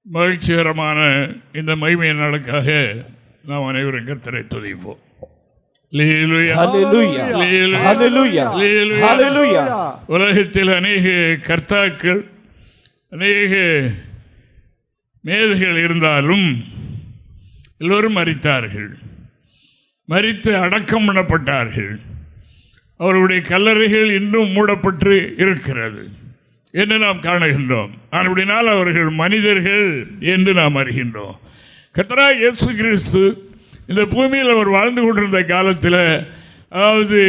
மகிழ்ச்சிகரமான இந்த மகிமை நாளுக்காக நாம் அனைவரும் கர்த்தரை துதிப்போம். உலகத்தில் அநேக கர்த்தாக்கள், அநேக மேதைகள் இருந்தாலும் எல்லோரும் மரித்தார்கள், மரித்து அடக்கம் பண்ணப்பட்டார்கள். அவருடைய கல்லறைகள் இன்னும் மூடப்பட்டு இருக்கிறது என்று நாம் காணுகின்றோம். அப்படினால் அவர்கள் மனிதர்கள் என்று நாம் அறிகின்றோம். கர்த்தராகிய இயேசு கிறிஸ்து இந்த பூமியில் அவர் வாழ்ந்து கொண்டிருந்த காலத்தில், அதாவது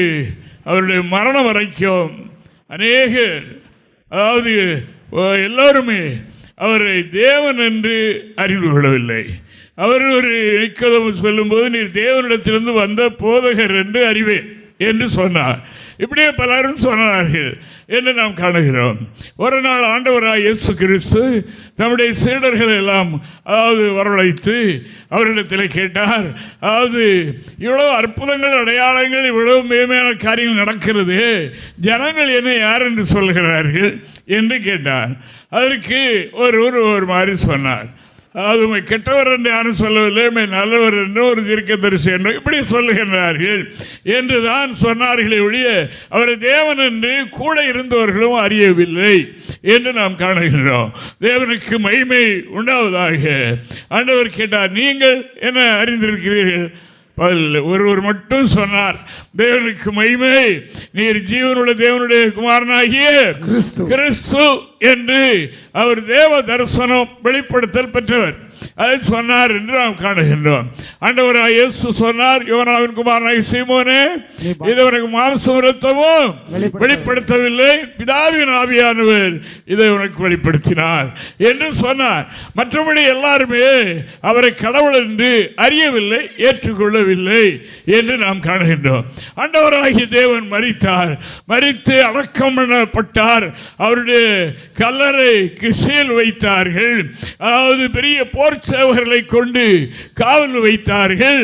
அவருடைய மரணம் வரைக்கும் அநேகர், அதாவது எல்லோருமே அவரை தேவன் என்று அறிந்து கொள்ளவில்லை. அவர் ஒரு நிக்கோதேமு சொல்லும்போது, நீர் தேவனிடத்திலிருந்து வந்த போதகர் என்று அறிவேன் என்று சொன்னார். இப்படியே பலரும் சொன்னார்கள் என்று நாம் காணுகிறோம். ஒரு நாள் ஆண்டவராய் இயேசு கிறிஸ்து தம்முடைய சீடர்கள் எல்லாம் வரவழைத்து அவரிடத்தில் கேட்டார், இவ்வளவு அற்புதங்கள், அடையாளங்கள், இவ்வளவு மேன்மையான காரியங்கள் நடக்கிறது, ஜனங்கள் என்ன யார் என்று சொல்கிறார்கள் என்று கேட்டார். அதற்கு ஒரு மாதிரி சொன்னார். கெட்டவர் என்று யாரும் சொல்லவில்லை, நல்லவர் என்று ஒரு தீர்க்கதரிசி என்று இப்படி சொல்லுகின்றார்கள் என்று தான் சொன்னார்களே ஒழிய அவரை தேவன் என்று கூட இருந்தவர்களும் அறியவில்லை என்று நாம் காணுகின்றோம். தேவனுக்கு மகிமை உண்டாவதாக. ஆண்டவர் கேட்டார், நீங்கள் என்ன அறிந்திருக்கிறீர்கள்? ஒருவர் மட்டும் சொன்னார், தேவனுக்கு மகிமை, நீர் ஜீவனுள்ள தேவனுடைய குமாரனாகிய கிறிஸ்து என்று அவர் தேவ தரிசனம் வெளிப்படுத்தல் பெற்றவர் அதை சொன்னார் என்று நாம் காணுகின்றோம். ஆண்டவராகிய இயேசு சொன்னார், யோனாவின் குமாரனாகிய சீமோனே, இது உனக்கு மாம்சம் இரத்தமும் வெளிப்படுத்தவில்லை, பிதாவின் ஆவியானவர் இதை உனக்கு வெளிப்படுத்தினார் என்று சொன்னார். மற்றபடி எல்லாருமே அவரை கடவுள் என்று அறியவில்லை, ஏற்றுக்கொள்ளவில்லை என்று நாம் காணுகின்றோம். ஆண்டவராகிய தேவன் மரித்தார், மரித்து அடக்கம் பண்ணப்பட்டார். அவருடைய கல்லறைக்கு சீல் வைத்தார்கள். அதாவது பெரிய போர் சேவகர்களை கொண்டு காவல் வைத்தார்கள்,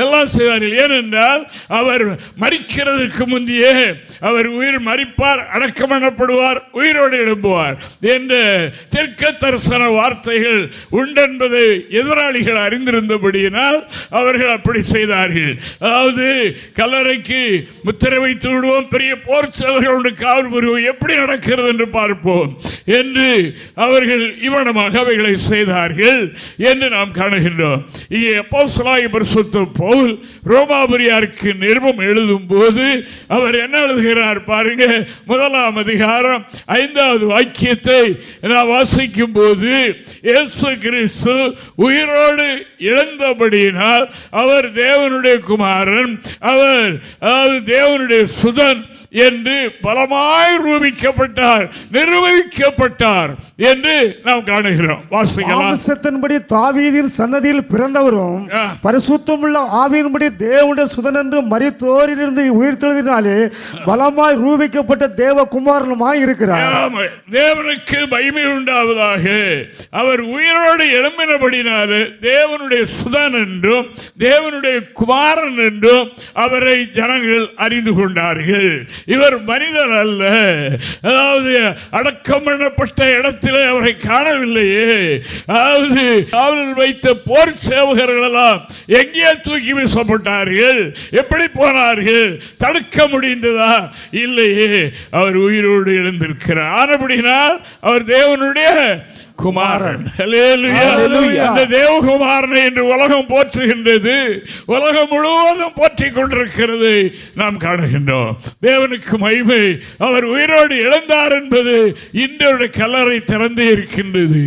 எல்லாம் செய்தார்கள். ஏனென்றால் அவர் மரிக்கிறதற்கு முந்தையே அவர் உயிர் மரிப்பார், அடக்கம் பண்ணப்படுவார், உயிரோடு எழும்புவார் என்ற தீர்க்க தரிசன வார்த்தைகள் உண்டென்பதை எதிராளிகள் அறிந்திருந்தபடியினால் அவர்கள் அப்படி செய்தார்கள். அதாவது கல்லறைக்கு முத்திரை வைத்து விடுவோம், பெரிய போர் சேவகர்களுடைய காவல் புரிவோம், எப்படி நடக்கிறது என்று பார்ப்போம் என்று அவர்கள் இவனமாக அவைகளை செய்தார்கள் என்று நாம் காணுகின்றோம். இங்கே அப்போஸ்தலனாகிய பரிசுத்த பவுல் ரோமாபுரியாருக்கு நிருபம் எழுதும் போது அவர் என்ன எழுதுகிறார் பாருங்க. 1ஆம் அதிகாரம் 5வது வாக்கியத்தை நாம் வாசிக்கும் போது, இயேசு கிறிஸ்து உயிரோடு எழுந்தபடியினால் அவர் தேவனுடைய குமாரன், அவர் தேவனுடைய சுதன் என்று பலமாய் ரூபிக்கப்பட்டார், நிரூபிக்கப்பட்டார் என்று நாம் காணுகிறோம். வாசிக்கப்படி தாவீதின் சன்னதியில் பிறந்தவரும் பரிசுத்தமுள்ள ஆவியின்படி தேவனுடைய சுதன் என்று மரித்தோரிலிருந்து உயிர்த்தெழுதினாலே பலமாய் ரூபிக்கப்பட்ட தேவகுமாரனுமாய் இருக்கிறார். தேவனுக்கு மகிமை உண்டாவதாக. அவர் உயிரோடு எழும்பினபடினாலே தேவனுடைய சுதன் என்றும் தேவனுடைய குமாரன் என்றும் அவரை ஜனங்கள் அறிந்து கொண்டார்கள். இவர் மனிதர் அல்ல. அதாவது அடக்கம் பண்ணப்பட்ட இடத்திலே அவரை காணவில்லையே. அதாவது காவலில் வைத்த போர் சேவகர்கள் எல்லாம் எங்கே தூக்கி வீசப்பட்டார்கள்? எப்படி போனார்கள்? தடுக்க முடிந்ததா? இல்லையே. அவர் உயிரோடு எழுந்திருக்கிறார். ஆனபடினால் அவர் தேவனுடைய குமாரன். அந்த தேவகுமாரனை என்று உலகம் போற்றுகின்றது, உலகம் முழுவதும் போற்றிக் கொண்டிருக்கிறது நாம் காணுகின்றோம். தேவனுக்கு மகிமை. அவர் உயிரோடு எழுந்தார் என்பது இன்றைய கல்லறை திறந்தே இருக்கின்றது.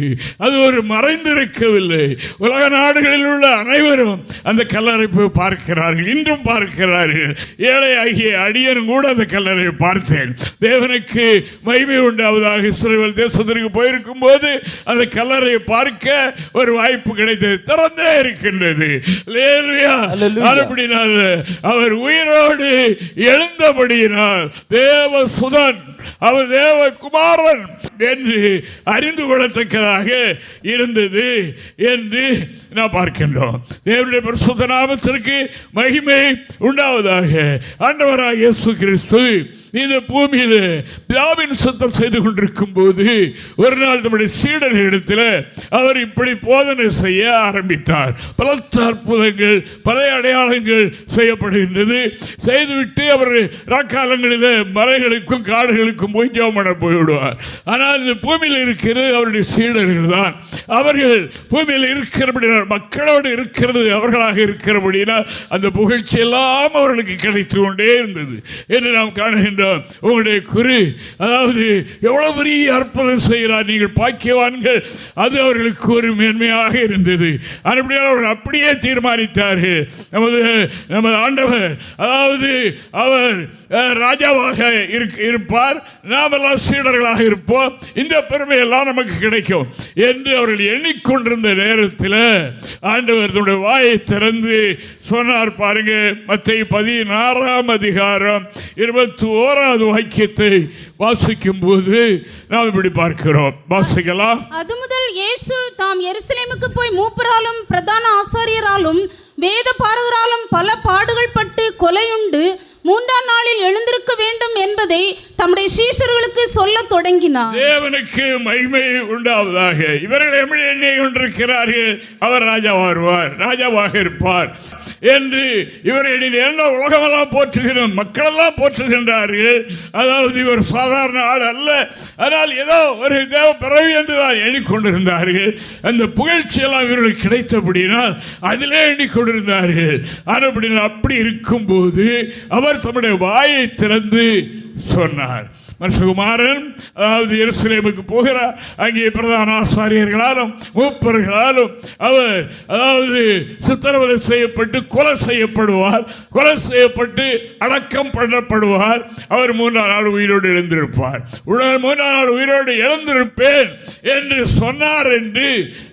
அது ஒரு மறைந்திருக்கவில்லை. உலக நாடுகளில் உள்ள அனைவரும் அந்த கல்லறை போய் பார்க்கிறார்கள், இன்றும் பார்க்கிறார்கள். ஏழை ஆகிய அடியனும் கூட அந்த கல்லறையை பார்த்தேன். தேவனுக்கு மகிமை உண்டாவதாக. இஸ்ரவேல் தேசத்திற்கு போயிருக்கும் போது அந்த கல்லறையை பார்க்க ஒரு வாய்ப்பு கிடைத்தது, திறந்தே இருக்கின்றது. அவர் உயிரோடு எழுந்தபடியினால் தேவசுதன் அவர் தேவகுமாரன் என்று அறிந்து கொள்ளத்தக்கதாக இருந்தது என்று நாம் பார்க்கின்றோம். தேவனுடைய பரிசுத்த நாமத்திற்கு மகிமை உண்டாவதாக. ஆண்டவராகிய இயேசு கிறிஸ்து இந்த பூமியில் பிதாவின் சுத்தம் செய்து கொண்டிருக்கும் போது ஒரு நாள் நம்முடைய சீடர்களிடத்தில் அவர் இப்படி போதனை செய்ய ஆரம்பித்தார். பல அற்புதங்கள், பல அடையாளங்கள் செய்யப்படுகின்றது. செய்துவிட்டு அவர் ராக்காலங்களில் மலைகளுக்கும் காடுகளுக்கும் போய் ஜெபம் பண்ண போய்விடுவார். ஆனால் இந்த பூமியில் இருக்கிறது அவருடைய சீடர்கள் தான். அவர்கள் பூமியில் இருக்கிறபடினால், மக்களோடு இருக்கிறது அவர்களாக இருக்கிறபடினால் அந்த புகழ்ச்சி எல்லாம் அவர்களுக்கு கிடைத்து கொண்டே இருந்தது என்று நாம் காணுகின்றோம். உங்களுடைய குறி, அதாவது எவ்வளவு பெரிய அற்புதம் செய்கிறார், நீங்கள் பாக்கியவான்கள், அது அவர்களுக்கு ஒரு மேன்மையாக இருந்தது. அவர்கள் அப்படியே தீர்மானித்தார்கள், நமது ஆண்டவர், அதாவது அவர் ராஜாவாக இருப்பார், நாம் எல்லாம் சீடர்களாக இருப்போம், இந்த பெருமையெல்லாம் நமக்கு கிடைக்கும் என்று அவர்கள் எண்ணிக்கொண்டிருந்த நேரத்தில் ஆண்டவர் தன்னுடைய வாயை திறந்து சொன்னார். பாருங்க, மத்தேயு 16 அதிகாரம் 21வது வாக்கியத்தை வாசிக்கும் போது நாம் இப்படி பார்க்கிறோம். வாசிக்கலாம். அது முதல் இயேசு தாம் எருசலேமுக்கு போய் மூப்பராலும் பிரதான ஆசாரியராலும் வேத பாரகராலும் பல பாடுகள் பட்டு கொலையுண்டு 3ஆம் நாளில் எழுந்திருக்க வேண்டும் என்பதை தம்முடைய சீஷர்களுக்கு சொல்ல தொடங்கினார். தேவனுக்கு மகிமை உண்டாவதாக. இவர்கள் எப்படி எண்ணி கொண்டிருக்கிறார்கள், அவர் ராஜாவாக வருவார், ராஜாவாக இருப்பார் என்று இவர்கள் என்ன உலகமெல்லாம் போற்றுகிறோம், மக்களெல்லாம் போற்றுகின்றார்கள். அதாவது இவர் சாதாரண ஆள் அல்ல, ஆனால் ஏதோ ஒரு தேவ பிறவி என்றுதான் எண்ணிக்கொண்டிருந்தார்கள். அந்த புகழ்ச்சியெல்லாம் இவர்களுக்கு கிடைத்தபடினால் அதிலே எண்ணிக்கொண்டிருந்தார்கள். ஆனால் அப்படி இருக்கும்போது அவர் தம்முடைய வாயை திறந்து சொன்னார். மனுஷகுமாரன் அதாவது எருசலேமுக்கு போகிறார். அங்கே பிரதான ஆசாரியர்களாலும் மூப்பர்களாலும் அவர் அதாவது சித்திரவதை செய்யப்பட்டு கொலை செய்யப்படுவார், கொலை செய்யப்பட்டு அடக்கம் பண்ணப்படுவார். அவர் 3ஆம் நாள் உயிரோடு எழுந்திருப்பார். 3ஆம் நாள் உயிரோடு எழுந்திருப்பேன் என்று சொன்னார் என்று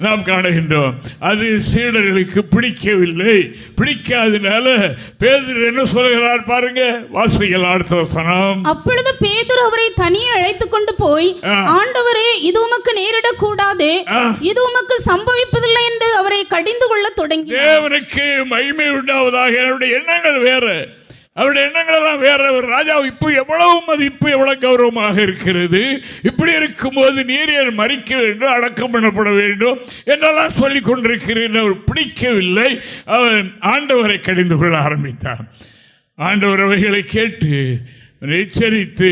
நாம் காணுகின்றோம். அது சீடர்களுக்கு பிடிக்கவில்லை. பிடிக்காதனால பேதுரு என்ன சொல்கிறார் பாருங்க, வாசிக்கலாம் அடுத்த வசனம். அப்பொழுது பேதுரு அவரை தனியே அழைத்துக் கொண்டு போய், ஆண்டவரே, இது உமக்கு நேரிடக்கூடாது, இது உமக்கு சம்பவிப்பதில்லை என்று அவரை கடிந்து கொள்ள தொடங்கி. தேவனுக்கு மகிமை உண்டாவதாக. அவருடைய எண்ணங்கள் வேற, அவருடைய எண்ணங்கள் எல்லாம் வேற. ஒரு ராஜா இப்போ எவ்வளவு மதிப்பு, எவ்வளவு கௌரவமாக இருக்கிறது. இப்படி இருக்கும்போது நீர் மறிக்க வேண்டும், அடக்கம் பண்ணப்பட வேண்டும் என்றெல்லாம் சொல்லிக் கொண்டிருக்கிறேன். அவர் பிடிக்கவில்லை. அவன் ஆண்டவரை கடிந்து கொள்ள ஆரம்பித்தான். ஆண்டவர் அவைகளை கேட்டு எச்சரித்து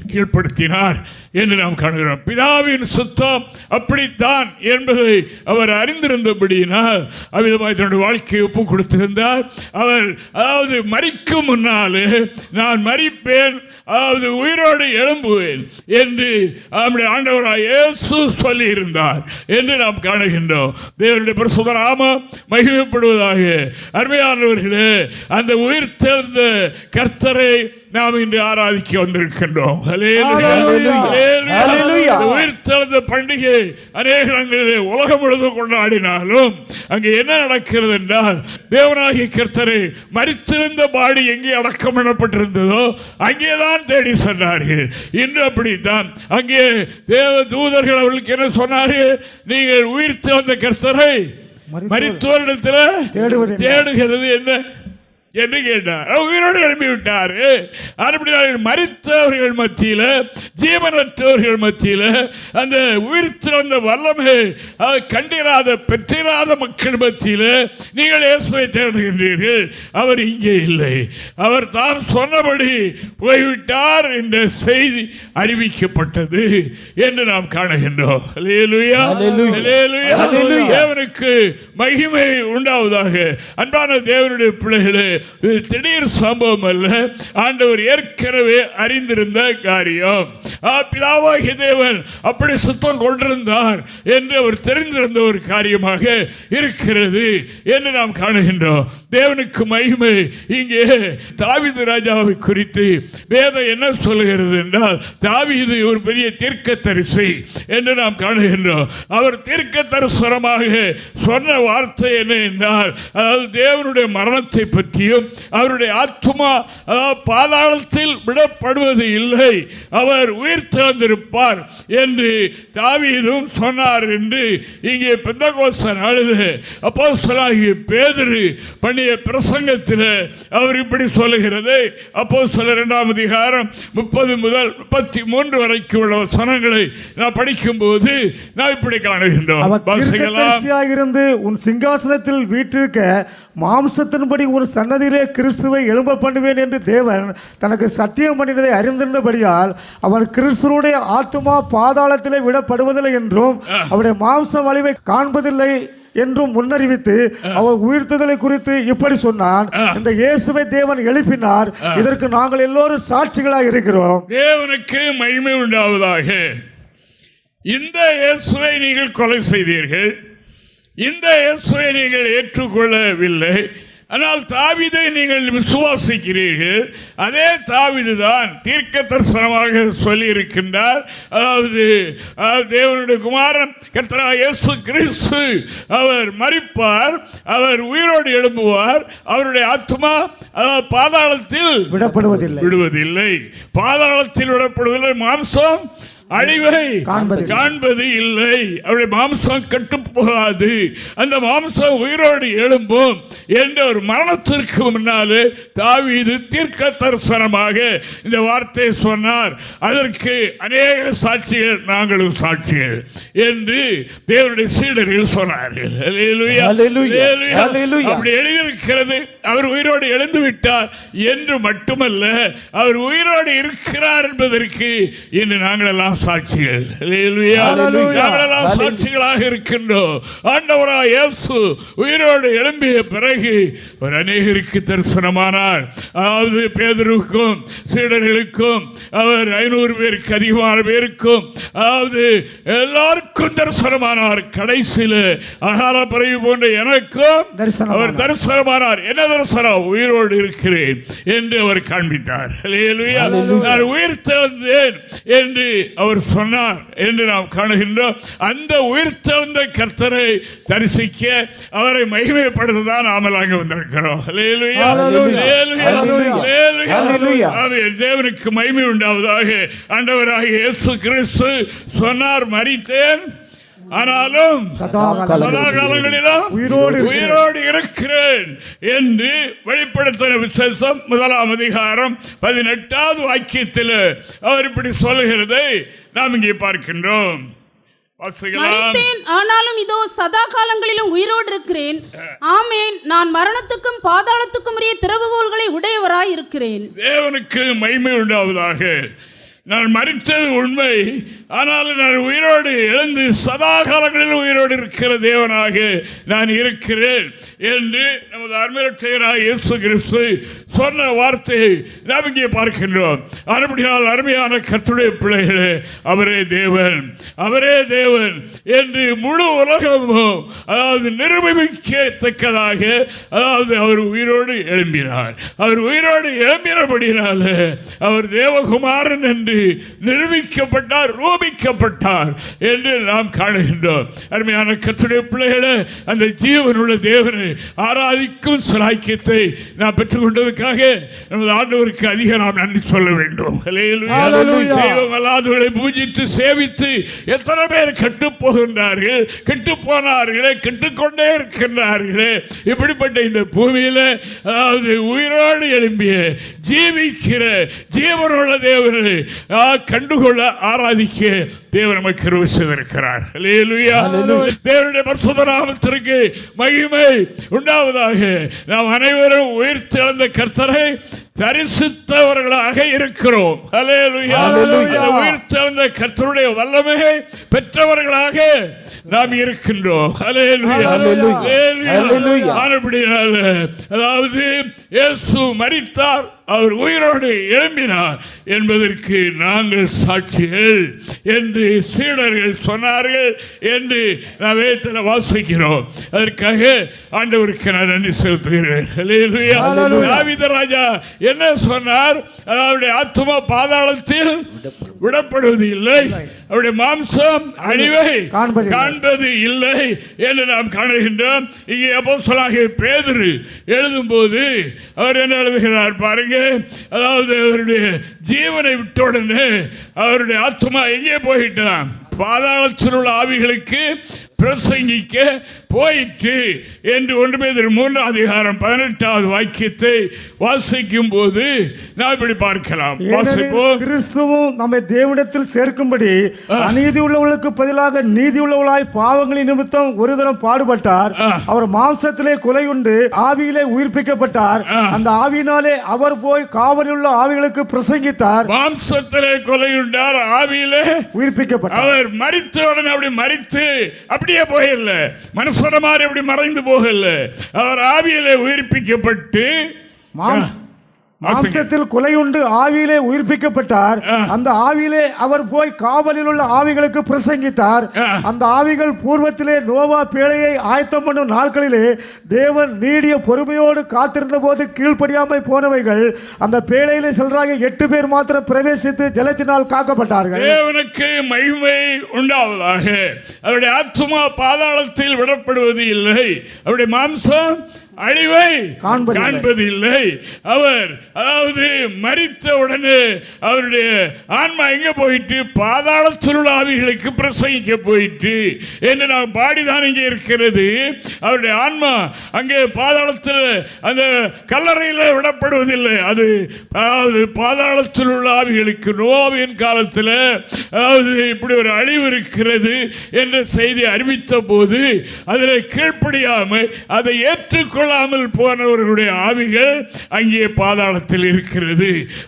கீழ்ப்படுத்தினார் என்று நாம் காணுகிறோம். பிதாவின் சுத்தம் அப்படித்தான் என்பதை அவர் அறிந்திருந்தபடியினால் அவ்விதமாக தன்னுடைய வாழ்க்கையை ஒப்பு கொடுத்திருந்தார். அவர் அதாவது மரிக்கும் முன்னாலே நான் மரிப்பேன், அதாவது உயிரோடு எழும்புவேன் என்று நம்முடைய ஆண்டவராய் இயேசு சொல்லி இருந்தார் என்று நாம் காணுகின்றோம். தேவனுடைய பரிசுத்த நாமம் மகிமைப்படுவதாக. அருமையானவர்களே, அந்த உயிர் தெழுந்த கர்த்தரை நாம் இன்று ஆராதிக்க வந்திருக்கின்றோம். உயிர் தெழுந்த பண்டிகை அநேக இடங்களிலே உலகம் முழுவதும் கொண்டாடினாலும் அங்கே என்ன நடக்கிறது என்றால், தேவனாகிய கர்த்தரை மரித்திருந்த பாடி எங்கே அடக்கம் பண்ணப்பட்டிருந்ததோ அங்கேதான் தேடி சென்றார்கள். இன்று அப்படித்தான். அங்கே தேவ தூதர்கள் அவர்களுக்கு என்ன சொன்னார்கள், நீங்கள் உயிர் தெழுந்த கர்த்தரை மரித்தோரிடத்தில் தேடுகிறது என்ன என்று கேட்டார். உயிரோடு எழுப்பிவிட்டார். மரித்தவர்கள் மத்தியில், ஜீவனற்றவர்கள் மத்தியில் அந்த உயிர் திறந்த வல்லமை கண்டிராத பெற்றிராத மக்கள் மத்தியில் நீங்கள் இயேசுவை தேடுகின்றீர்கள். அவர் இங்கே இல்லை, அவர் தாம் சொன்னபடி போய்விட்டார் என்ற செய்தி அறிவிக்கப்பட்டது என்று நாம் காணுகின்றோம். அல்லேலூயா, அல்லேலூயா. தேவனுக்கு மகிமை உண்டாவதாக. அன்பான தேவனுடைய பிள்ளைகளே, திடீர் சம்பவம் அல்ல, ஆண்டவர் ஏற்கனவே அறிந்திருந்த காரியம். பிதாவாகிய தேவன் அப்படி சுத்தம் கொண்டிருந்தார் என்று அவர் தெரிந்திருந்த ஒரு காரியமாக இருக்கிறது என்று நாம் காணுகின்றோம். தேவனுக்கு மகிமை. இங்கே தாவீது ராஜாவை குறித்து வேதம் என்ன சொல்லுகிறது என்றால், தாவீது ஒரு பெரிய தீர்க்கதரிசி என்று நாம் காணுகின்றோம். அவர் தீர்க்கதரிசனமாக சொன்ன வார்த்தை என்ன என்றால், அதாவது தேவனுடைய மரணத்தை பற்றியும் முடியும். அவருடைய ஆத்துமா பாதாளத்தில் விடப்படுவது இல்லை, அவர் உயிர் திறந்திருப்பார் என்று தாவீதும் சொன்னார் என்று இங்கே பெந்தகோஸ்து நாளில் அப்போஸ்தலனாகிய பேதுரு பண்ணிய பிரசங்கத்தில் அவர் இப்படி சொல்லுகிறது. அப்போஸ்தலர் 2ஆம் அதிகாரம் 30 முதல் 33 வரைக்கும் உள்ள வசனங்களை நான் படிக்கும் போது நான் இப்படி காணுகின்றோம். இருந்து உன் சிங்காசனத்தில் வீற்றிருக்க மாம்சத்தின்படி ஒரு சன்னதியிலே கிறிஸ்துவை எழும்ப பண்ணுவேன் என்று தேவன் தனக்கு சத்தியம் பண்ணினதை அறிந்திருந்தபடியால் அவர் கிறிஸ்துவனுடைய ஆத்துமா பாதாளத்திலே விடப்படுவதில்லை என்றும் அவருடைய மாம்ச வலிவை காண்பதில்லை என்றும் முன்னறிவித்து அவர் உயிர்த்ததலை குறித்து இப்படி சொன்னான். இந்த இயேசுவை தேவன் எழுப்பினார், இதற்கு நாங்கள் எல்லோரும் சாட்சிகளாக இருக்கிறோம். தேவனுக்கு மகிமை உண்டாவதாக. இந்த இயேசுவை நீங்கள் கொலை செய்தீர்கள், இந்த இயேசுவை நீங்கள் ஏற்றுக்கொள்ளவில்லை, ஆனால் தாவீதை நீங்கள் விசுவாசிக்கிறீர்கள். அதே தாவீது தான் தீர்க்க தரிசனமாக சொல்லி இருக்கின்றார். அதாவது தேவனுடைய குமாரன் கர்த்தராகிய இயேசு கிறிஸ்து அவர் மரிப்பார், அவர் உயிரோடு எழும்புவார், அவருடைய ஆத்துமா பாதாளத்தில் விடுவதில்லை, பாதாளத்தில் விடப்படுவதில்லை, மாம்சம் அழிவை காண்பது இல்லை, அவருடைய மாம்சம் கட்டு போகாது, அந்த மாம்சம் உயிரோடு எழும்பும் என்ற ஒரு மரணத்திற்கு முன்னாலே தாவீது தீர்க்க தரிசனமாக இந்த வார்த்தையை சொன்னார். அதற்கு அநேக சாட்சிகள், நாங்களும் சாட்சிகள் என்று தேவனுடைய சீடர்கள் சொன்னார்கள். அப்படி எழுதியிருக்கிறது. அவர் உயிரோடு எழுந்து விட்டார் என்று மட்டுமல்ல, அவர் உயிரோடு இருக்கிறார் என்பதற்கு இன்று நாங்கள் எல்லாம் சாட்சிகள். சாட்சிகளாக இருக்கின்றோம். ஆண்டவராகிய இயேசு உயிரோடு எழும்பிய பிறகு ஒரு அநேகருக்கு தரிசனமானார். அதாவது பேதுருவுக்கும் சீடர்களுக்கும், அவர் 500 பேருக்கு அதிகமான பேருக்கும், அதாவது எல்லாருக்கும் தரிசனமானார். கடைசியில் அகால பறவை போன்ற எனக்கும் அவர் தரிசனமானார். என்ன தரிசனம்? உயிரோடு இருக்கிறேன் என்று அவர் காண்பித்தார். நான் உயிர் தெழுந்தேன் என்று அவர் சொன்னார் என்று நாம் காணுகின்றோம். அந்த உயிர் தெழுந்த கர்த்தரை தரிசிக்க, அவரை மகிமைப்படுத்ததான் நாம் அங்கு வந்திருக்கிறோம். தேவனுக்கு மகிமை உண்டாவதாக. ஆண்டவராகிய இயேசு கிறிஸ்து சொன்னார், மரித்தேன் ஆனாலும் சதா காலங்களிலும் உயிரோடு இருக்கிறேன் என்று வெளிப்படுத்தின விசேஷம் 1ஆம் அதிகாரம் 18வது வாக்கியத்தில் அவர் இப்படி சொல்லுகிறதை நாம் இங்கே பார்க்கின்றோம். ஆனாலும் இதோ சதா காலங்களிலும் உயிரோடு இருக்கிறேன். ஆமென். நான் மரணத்துக்கும் பாதாளத்துக்கும் உரிய திறவுகோல்களை உடையவராய் இருக்கிறேன். தேவனுக்கு மகிமை உண்டாவதாக. நான் மரித்தது உண்மை, ஆனால் நான் உயிரோடு எழுந்து சதா காலங்களில் உயிரோடு இருக்கிற தேவனாக நான் இருக்கிறேன் என்று நமது அருமையாளராகிய இயேசு கிறிஸ்து சொன்ன வார்த்தையை நாம் இங்கே பார்க்கின்றோம். அப்படினால் அருமையான கர்த்தருடைய பிள்ளைகளே, அவரே தேவன், அவரே தேவன் என்று முழு உலகமும் அதாவது நிரூபிக்கத்தக்கதாக, அதாவது அவர் உயிரோடு எழும்பினார். அவர் உயிரோடு எழும்பினபடினால அவர் தேவகுமாரன் என்று நிரூபிக்கப்பட்டார், ரூபிக்கப்பட்டார் என்று நாம் காணுகின்றோம். அருமையான கர்த்தருடைய பிள்ளைகளே, அந்த ஜீவனுள்ள தேவனை ஆராதிக்கும் சிலாக்கியத்தை நாம் பெற்றுக்கொண்டதற்காக நமது ஆண்டவருக்கு அதிக நாம் நன்றி சொல்ல வேண்டும். தெய்வம் அல்லாதவர்களை பூஜித்து சேவித்து எத்தனை பேர் கெட்டு போகின்றார்கள், கெட்டு போனார்களே, கெட்டுக்கொண்டே இருக்கின்றார்களே. இப்படிப்பட்ட இந்த பூமியில அதாவது உயிரோடு எழும்பிய ஜீவிக்கிற ஜீவனுள்ள தேவனை கண்டுகொள்ள ஆராதிக்க தேவன் நமக்கு கிருபை செய்திருக்கிறார். தேவனுடைய பரிசுத்த நாமத்திற்கு மகிமை உண்டாவதாக. நாம் அனைவரும் உயிர் தெழுந்த கர்த்தரை தரிசித்தவர்களாக இருக்கிறோம். உயிர் தெழுந்த கர்த்தருடைய வல்லமையை பெற்றவர்களாக நாம் இருக்கின்றோம். அதாவது இயேசு மரித்தார், அவர் உயிரோடு எழும்பினார் என்பதற்கு நாங்கள் சாட்சிகள் என்று சீடர்கள் சொன்னார்கள் என்று நாம் வேதத்தில் வாசிக்கிறோம். அதற்காக ஆண்டவருக்கு நான் நன்றி செலுத்துகிறேன். ஹல்லேலூயா. தாவீது ராஜா என்ன சொன்னார்? அவருடைய ஆத்துமா பாதாளத்தில் விடப்படுவது இல்லை, அவருடைய மாம்சம் அழிவை காண்பது இல்லை என்று நாம் காணுகின்றோம். இங்கே அப்போஸ்தலனாகிய பேதுரு எழுதும் போது அவர் என்ன எழுதுகிறார் பாருங்க. அதாவது அவருடைய ஜீவனை விட்டவுடனே அவருடைய ஆத்துமா எங்கே போயிட்டான்? பாதாளத்தில் உள்ள ஆவிகளுக்கு பிரசங்கிக்க போயிற்று என்று 1 பேதுரு 3:18 வாக்கியத்தை வாசிக்கும் போது நாம் இப்படி பார்க்கலாம். கிறிஸ்துவும் நம்மை தேவனிடத்தில் சேர்க்கும்படி அநீதி உள்ளவர்களுக்கு பதிலாக நீதி உள்ளவர்களாய் பாவங்களின் நிமித்தம் ஒரு தரம் பாடுபட்டார். அவர் மாம்சத்திலே கொலை உண்டு ஆவியிலே உயிர்ப்பிக்கப்பட்டார். அந்த ஆவியினாலே அவர் போய் காவலில் உள்ள ஆவிகளுக்கு பிரசங்கித்தார். மாம்சத்திலே கொலை உண்டார், ஆவியிலே உயிர்ப்பிக்கப்பட்டார். அவர் மரித்தவுடன் அப்படி மரித்து அப்படியே போகல, மனுஷனமாரி அப்படி மறைந்து போகல. அவர் ஆவியிலே உயிர்ப்பிக்கப்பட்டு மாம்சத்தில் கொலை உண்டு ஆவியிலே உயிர்ப்பிக்கப்பட்டார். அந்த ஆவியிலே அவர் போய் காவலில் உள்ள ஆவிகளுக்கு பிரசங்கித்தார். அந்த ஆவிகள் பூர்வத்திலே நோவா பேழையை ஆயத்தம் பண்ணும் நாட்களிலே தேவன் நீடிய பொறுமையோடு காத்திருந்த போது கீழ்ப்படியாமை போனவைகள். அந்த பேழையிலே செல்றாக 8 பேர் மாத்திரம் பிரவேசித்து ஜலத்தினால் காக்கப்பட்டார்கள். தேவனுக்கு மகிமை உண்டாவதாக. அவருடைய ஆத்துமா பாதாளத்தில் விடப்படுவது இல்லை, அவருடைய மாம்சம் அழிவை காண்பது இல்லை. அவர் அதாவது மரித்த உடனே அவருடைய ஆன்மா எங்க போயிட்டு? பாதாளத்தில் உள்ள ஆவிகளுக்கு பிரசங்கிக்க போயிட்டு என்று நாம் பாடிதான் இங்கே இருக்கிறது. அவருடைய ஆன்மா அங்கே பாதாளத்தில் அந்த கல்லறையில் விடப்படுவதில்லை. அது அதாவது பாதாளத்தில் உள்ள ஆவிகளுக்கு நோவாவின் காலத்தில் அதாவது இப்படி ஒரு அழிவு இருக்கிறது என்ற செய்தி அறிவித்த போது அதில் கீழ்ப்படியாமல் அதை ஏற்றுக்கொள்ள போனவர்களுடைய ஆவிகள் அங்கே பாதாளத்தில் இருக்கிறது.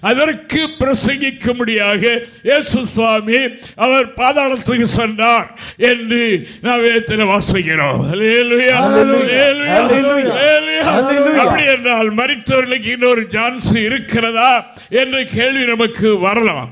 அதற்கு பிரசங்கிக்கும்படியாக இயேசு சுவாமி அவர் பாதாளத்துக்கு சென்றார் என்று நாம் வேதத்தில் வாசிக்கிறோம். ஹல்லேலூயா, ஹல்லேலூயா, ஹல்லேலூயா. அப்படி என்றால் மரித்தவர்களுக்கு இன்னொரு சான்ஸ் இருக்கிறதா என்ற கேள்வி நமக்கு வரலாம்.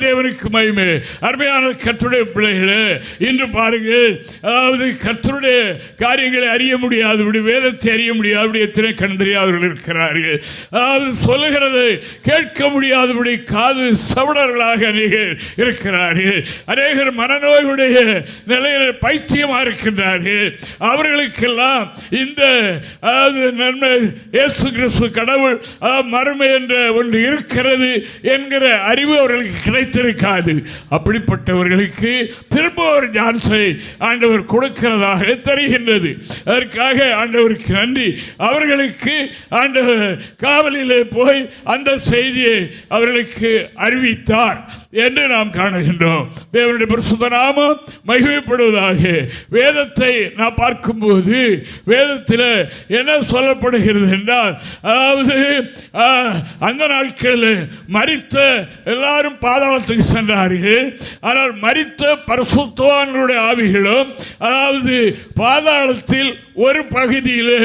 தேவனுக்கு மகிமை. அருமையான கர்த்தருடைய பிள்ளைகளே, இன்று பாருங்கள், அதாவது கர்த்தருடைய காரியங்களை அறிய முடியாது, வேதத்தை அறிய முடியாது, எத்தனை கண் தெரியாதவர்கள் இருக்கிறார்கள். அதாவது சொல்லுகிறது கேட்க முடியாதபடி காது சவடர்களாக அநேகர் இருக்கிறார்கள். அநேகர் மனநோயுடைய நிலையில் பைத்தியமாக இருக்கின்றார்கள். அவர்களுக்கெல்லாம் இந்த அதாவது நன்மை இயேசு கிறிஸ்து கடவுள் மறுமை என்ற ஒன்று இருக்கிறது என்கிற அறிவு அவர்களுக்கு கிடைத்திருக்காது. அப்படிப்பட்டவர்களுக்கு திரும்ப ஒரு சான்ஸை ஆண்டவர் கொடுக்கிறதாக தெரிகின்றது. அதற்காக ஆண்டவருக்கு நன்றி. அவர்களுக்கு ஆண்டவர் காவலிலே போய் அந்த செய்தியை அவர்களுக்கு அறிவித்தார் என்று நாம் காணுகின்றோம். தேவனுடைய பரிசுத்த நாமம் மகிமைப்படுவதாக. வேதத்தை நாம் பார்க்கும்போது வேதத்தில் என்ன சொல்லப்படுகிறது என்றால், அதாவது அந்த நாட்களில் மரித்த எல்லாரும் பாதாளத்துக்கு சென்றார்கள். ஆனால் மரித்த பரிசுத்தவான்களுடைய ஆவிகளும் அதாவது பாதாளத்தில் ஒரு பகுதியில்